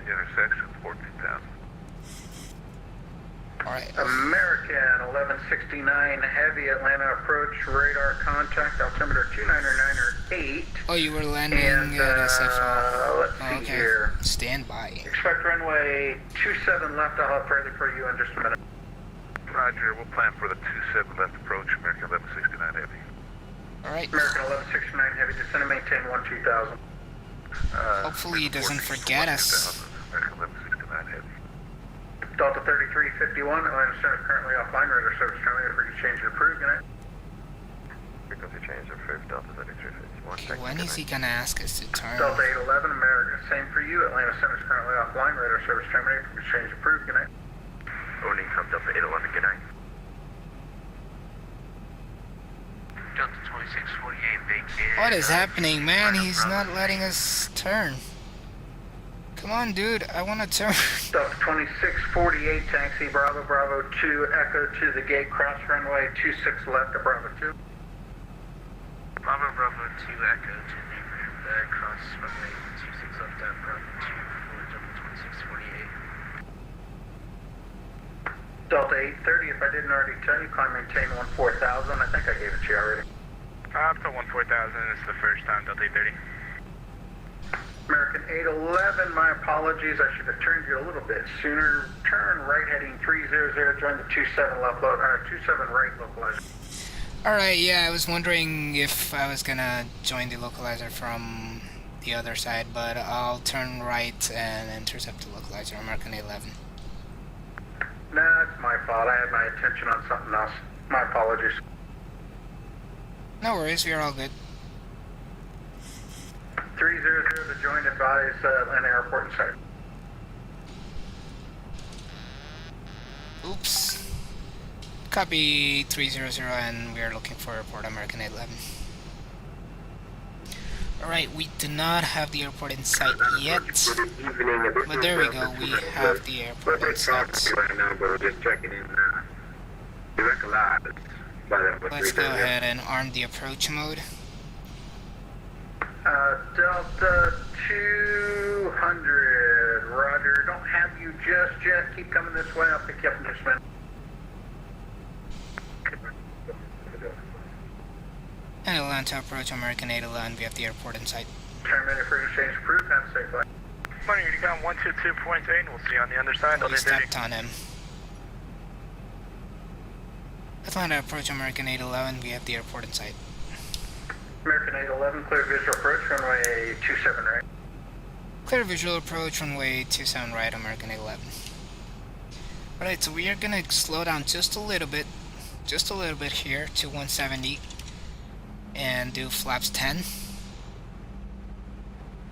intersection, 14,000. Alright, American 1169 Heavy Atlanta approach radar contact altimeter 299 oh, you were landing and at SFO. let's see Okay, here. stand by. Expect runway 27 left. I'll have further for you in just a minute. Roger, we'll plan for the 27 left approach, American 1169 Heavy. Alright, American 1169 Heavy, descend and maintain 12,000. hopefully he doesn't forget us. American 1169 Heavy. Delta 3351, Atlanta Center currently offline. Radar service terminated for you change and approve. Good night. Frequency change approved, Delta 3351. Okay, when is he gonna ask us to turn? Delta 811, American, same for you. Atlanta Center is currently offline. Radar service terminated for you change and approve. Good night. Owning from Delta 811, good night. Delta 2648, vacant. What is happening, man? He's not letting us turn. Come on, dude. I wanna turn. Delta 2648, taxi Bravo Bravo 2, Echo to the gate, cross runway 26 left to Bravo 2. Bravo Bravo 2, Echo to the cross runway 26 left at Bravo 2 for Delta 2648. Delta 830, if I didn't already tell you, climb maintain 14,000. I think I gave it to you already. Up to 14,000, it's the first time, Delta 830. American 811, my apologies. I should have turned you a little bit sooner. Turn right heading 300, join the 27 left, 27 right localizer. Alright, yeah, I was wondering if I was gonna join the localizer from the other side, but I'll turn right and intercept the localizer, American 811. Nah, it's my fault. I had my attention on something else. My apologies. No worries, we're all good. 300 to join, advise Atlanta Airport in sight. Oops. Copy 300 and we are looking for airport American 811. Alright, we do not have the airport in sight yet, but there we go, we have the airport in sight. Right now, but we're just checking in direct live. Let's go ahead and arm the approach mode. Delta 200, roger. Don't have you just yet. Keep coming this way. I'll pick you up in just a minute. And Atlanta approach American 811, we have the airport in sight. Terminated for exchange approved. Have a safe flight. Morning, you got 122.8, we'll see you on the other side. We stepped on him. Atlanta approach American 811, we have the airport in sight. American 811, clear visual approach, runway 27 right. Clear visual approach, runway 27 right, American 811. Alright, so we are gonna slow down just a little bit here to 170 and do flaps 10.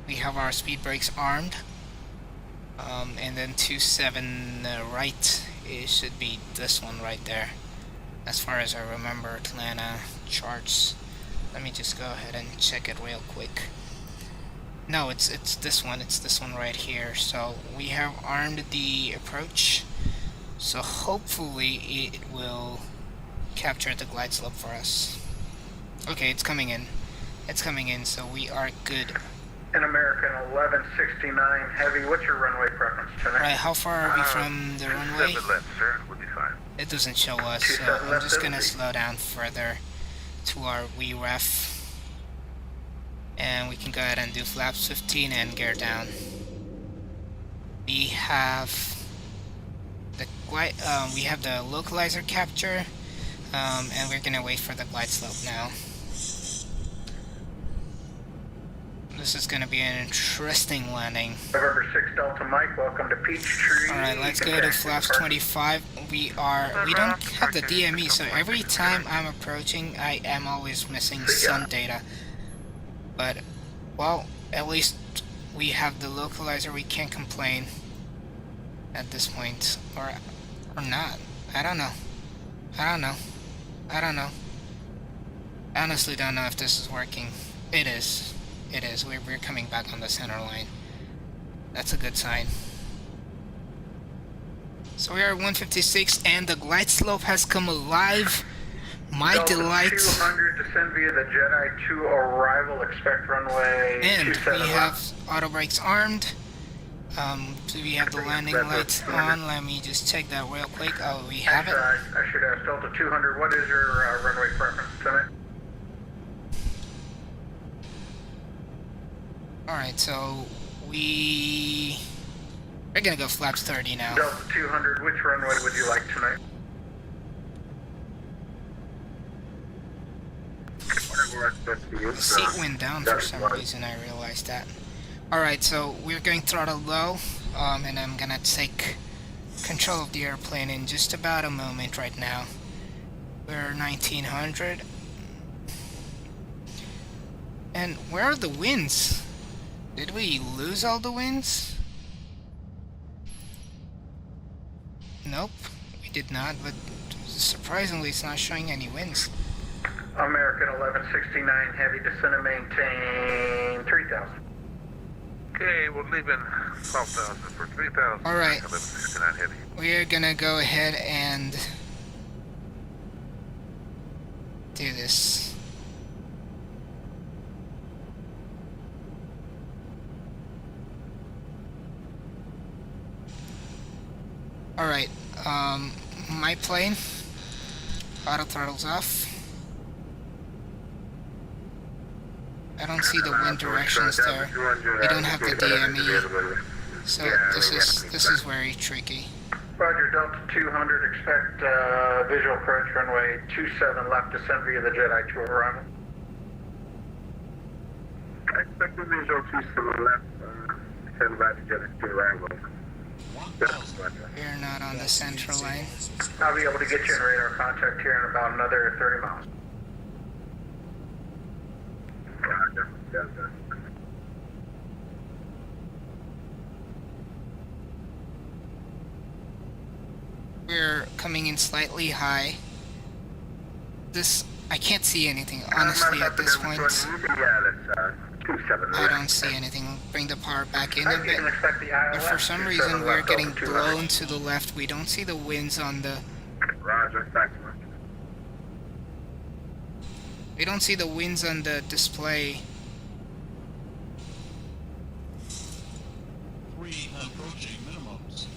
We have our speed brakes armed, and then 27 right, it should be this one right there, as far as I remember Atlanta charts. Let me just go ahead and check it real quick. No, it's this one right here. So we have armed the approach, so hopefully it will capture the glide slope for us. Okay, it's coming in, so we are good. An American 1169 Heavy, what's your runway preference tonight? Right, how far are we from the runway? 7 left, sir. We'll be fine. It doesn't show us, so 27 I'm left, just gonna 70. slow down further to our WREF, and we can go ahead and do flaps 15 and gear down. We have the localizer capture, and we're gonna wait for the glide slope now. This is gonna be an interesting landing. November 6 Delta Mike, welcome to Peachtree. Alright, let's go to flaps 25. We don't have the DME, so every time I'm approaching, I am always missing some data. But, well, at least we have the localizer, we can't complain at this point. Or not. I don't know. I honestly don't know if this is working. It is. We're coming back on the center line. That's a good sign. So we are at 156 and the glide slope has come alive. My Delta delight. 200, descend via the Jedi to arrival, expect runway And 27 we left. have auto brakes armed. Do we have the landing lights on? Let me just check that real quick. Oh, we have it. I should ask Delta 200, what is your runway preference tonight? Alright, so we're gonna go flaps 30 now. Delta 200, which runway would you like tonight? The seat went down for some reason, I realized that. Alright, so we're going throttle low, and I'm gonna take control of the airplane in just about a moment right now. We're 1900. And where are the winds? Did we lose all the winds? Nope, we did not, but surprisingly it's not showing any winds. American 1169 Heavy, descend and maintain 3000. Okay, we're leaving 12,000 for 3,000. Alright. 1169 Heavy. We're gonna go ahead and do this. Alright, my plane, auto throttle's off. I don't see the wind directions there. We don't have the DME, so this is very tricky. Roger, Delta 200, expect visual approach runway 27 left, descend via the Jedi to arrival. I expect the visual 27 left, descend via the Jedi to arrival. We're not on the central line. I'll be able to get you in radar contact here in about another 30 miles. Roger. We're coming in slightly high. I can't see anything, honestly, at this point. I don't see anything. Bring the power back in a bit. But for some reason, we're getting blown to the left. We don't see the winds on the... We don't see the winds on the display. 3 approaching minimums.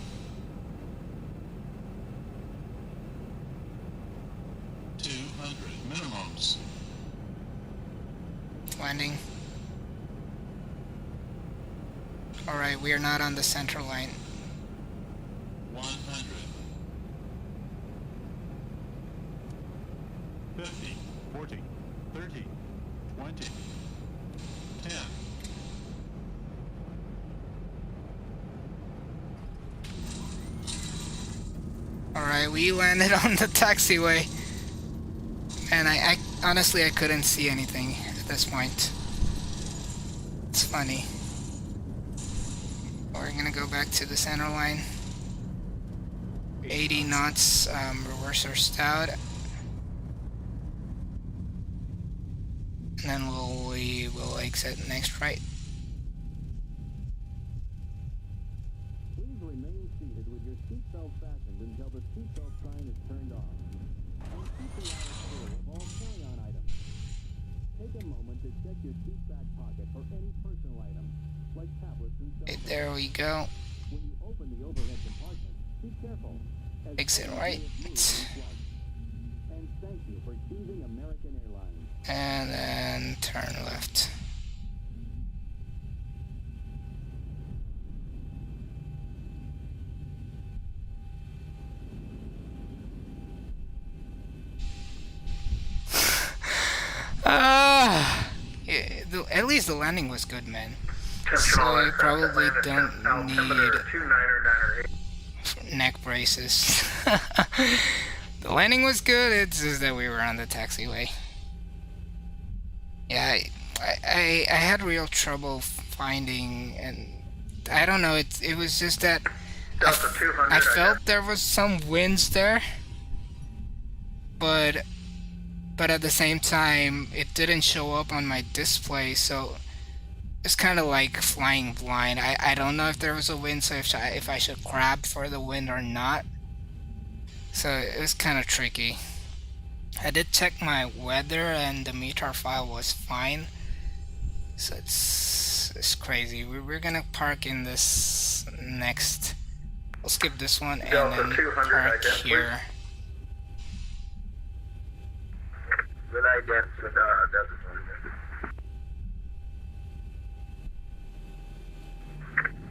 200 minimums. Landing. Alright, we are not on the center line. 100. 50, 40, 30, 20, 10. we landed on the taxiway. And I honestly I couldn't see anything at this point. It's funny. We're gonna go back to the center line. 80 knots, reverser stout. And then we will exit next right. Please remain seated with your seatbelt fastened until the seatbelt sign is turned off. And keep the aisle clear of all carry-on items. Take a moment to check your seat back pocket for any personal items, like tablets and cell Right, phones. there we go. When you open the overhead compartment, be careful. As Exit all right. doors move in flight. And thank you for choosing American Airlines. And then turn left. Yeah, at least the landing was good, man. So you probably don't need neck braces. The landing was good, it's just that we were on the taxiway. Yeah, I had real trouble finding, and I don't know, it was just that I felt there was some winds there, but at the same time it didn't show up on my display, so it's kind of like flying blind. I don't know if there was a wind, so if I should grab for the wind or not. So it was kind of tricky. I did check my weather and the METAR file was fine. So it's crazy. We're gonna park in this next. We'll skip this one and then park here. Will I get with Delta 200?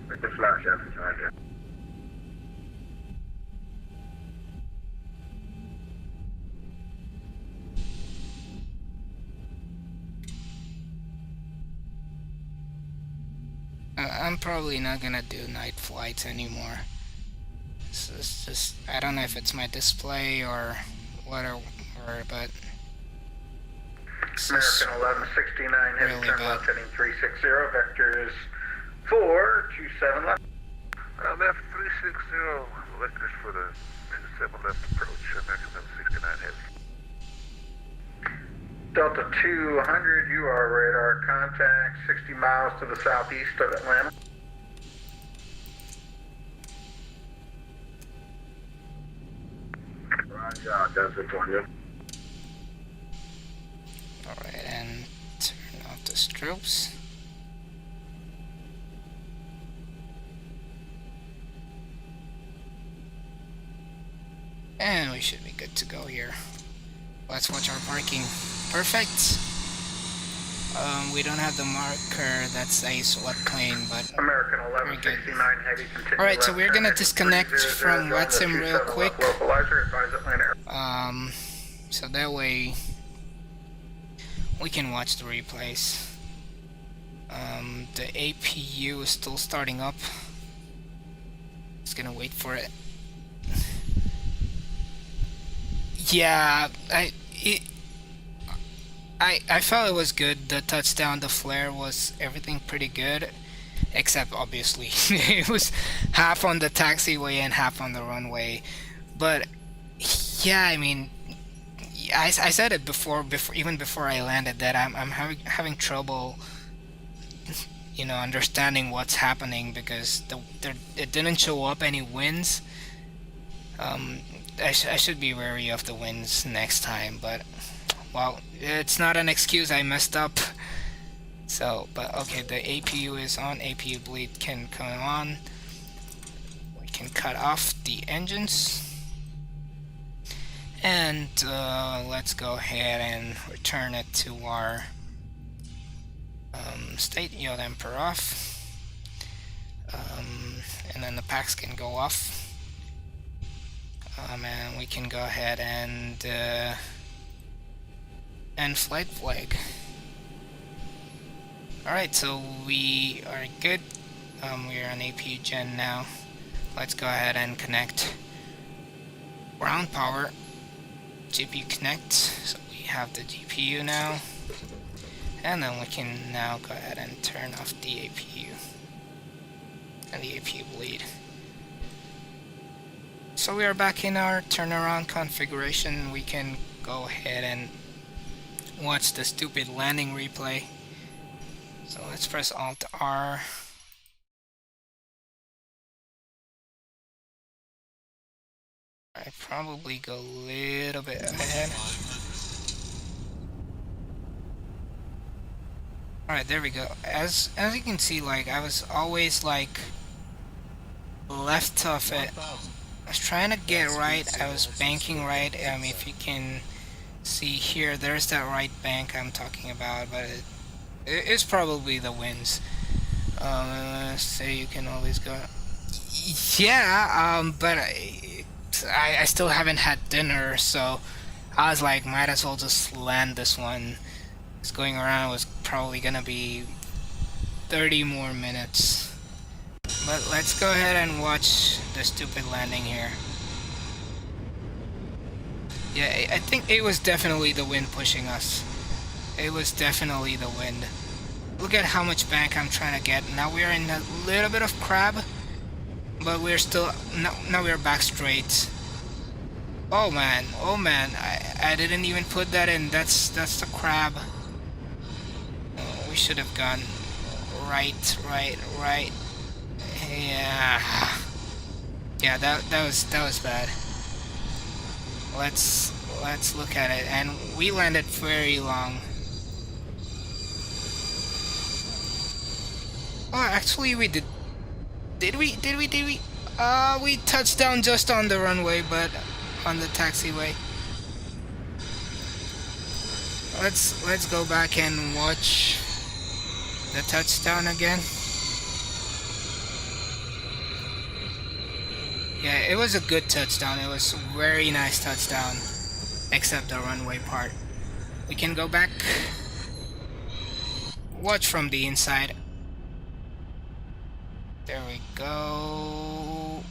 With the flash after charger. I'm probably not gonna do night flights anymore. It's just, I don't know if it's my display or whatever, but it's just American 1169, heavy really turn bad. left heading 360, vector is 427 left. Left 360, vectors for the 27 left approach, American 1169 heavy. Delta 200, you are radar contact 60 miles to the southeast of Atlanta. Roger, Delta 200. Alright, and turn off the strobes. And we should be good to go here. Let's watch our parking. Perfect. We don't have the marker that's a SWAT plane, but American we're good. 1169 heavy continue. Alright, so left we're gonna turn disconnect 300 from Delta VATSIM real 27 quick. left localizer, advise Atlanta. So that way we can watch the replays. The APU is still starting up. Just gonna wait for it. Yeah, I felt it was good. The touchdown, the flare was everything pretty good, except obviously it was half on the taxiway and half on the runway. But yeah, I mean, I said it before even before I landed that I'm having trouble, you know, understanding what's happening because it didn't show up any winds. I should be wary of the winds next time, but well, it's not an excuse. I messed up. So, but okay, the APU is on. APU bleed can come on. We can cut off the engines. And let's go ahead and return it to our state. Yaw damper off. And then the packs can go off. And we can go ahead and flight flag. Alright, so we are good. We are on APU Gen now. Let's go ahead and connect. ground power. GPU connect. So we have the GPU now. And then we can now go ahead and turn off the APU. And the APU bleed. So we are back in our turnaround configuration. We can go ahead and watch the stupid landing replay. So let's press Alt R. I probably go a little bit ahead. Alright, there we go. As you can see, like, I was always like left of it. I was trying to get right, I was banking right. If you can see here, there's that right bank I'm talking about, but it's probably the winds. Say you can always go. Yeah, but I still haven't had dinner, so I was like, might as well just land this one. It's going around was probably gonna be 30 more minutes. But let's go ahead and watch the stupid landing here. Yeah, I think it was definitely the wind pushing us. It was definitely the wind. Look at how much bank I'm trying to get. Now we're in a little bit of crab, but we're still now we're back straight. Oh man, I didn't even put that in. That's the crab. Oh, we should have gone right. Yeah, that was bad. Let's look at it, and we landed very long. Oh, actually we did. Did we? We touched down just on the runway, but on the taxiway. Let's go back and watch the touchdown again. Yeah, it was a good touchdown. It was a very nice touchdown, except the runway part. We can go back, watch from the inside. There we go.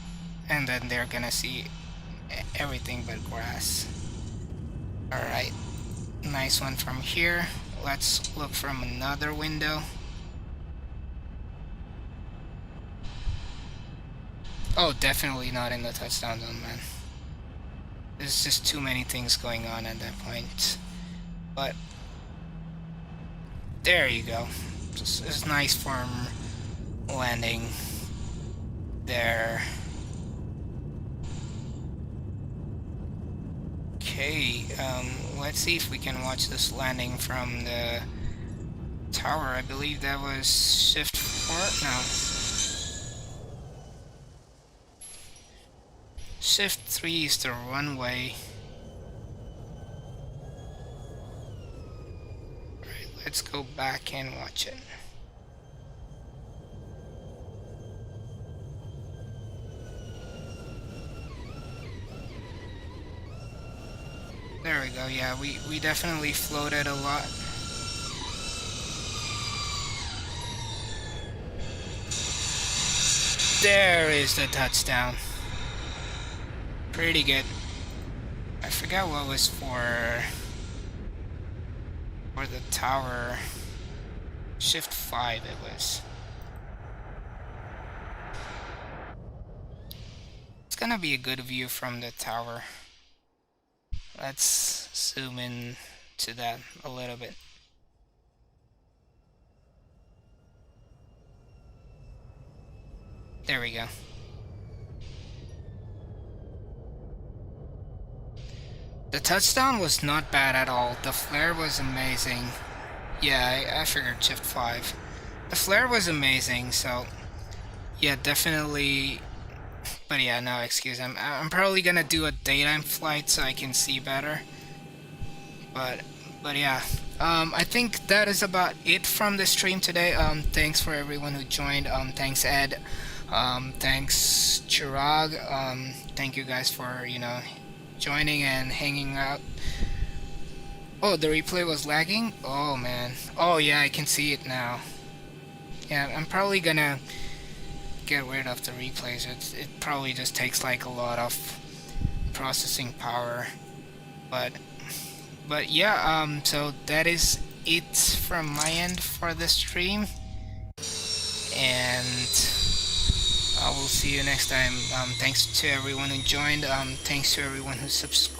And then they're gonna see everything but grass. Alright, nice one from here. Let's look from another window. Oh, definitely not in the touchdown zone, man. There's just too many things going on at that point. But there you go. It's nice firm landing there. Okay, let's see if we can watch this landing from the tower. I believe that was shift 4. No. Shift 3 is the runway. Right, let's go back and watch it. There we go, yeah, we definitely floated a lot. There is the touchdown. Pretty good. I forgot what was for the tower. Shift 5 it was. It's gonna be a good view from the tower. Let's zoom in to that a little bit. There we go. The touchdown was not bad at all. The flare was amazing. Yeah, I figured shift 5. The flare was amazing, so yeah, definitely. But yeah, no excuse. I'm probably gonna do a daytime flight so I can see better. But yeah, I think that is about it from the stream today. Thanks for everyone who joined. Thanks Ed. Thanks Chirag. Thank you guys for joining and hanging out. Oh, the replay was lagging? Oh man. Oh yeah, I can see it now. Yeah, I'm probably gonna get rid of the replays. It probably just takes like a lot of processing power. But yeah, so that is it from my end for the stream, and I will see you next time. Thanks to everyone who joined. Thanks to everyone who subscribed.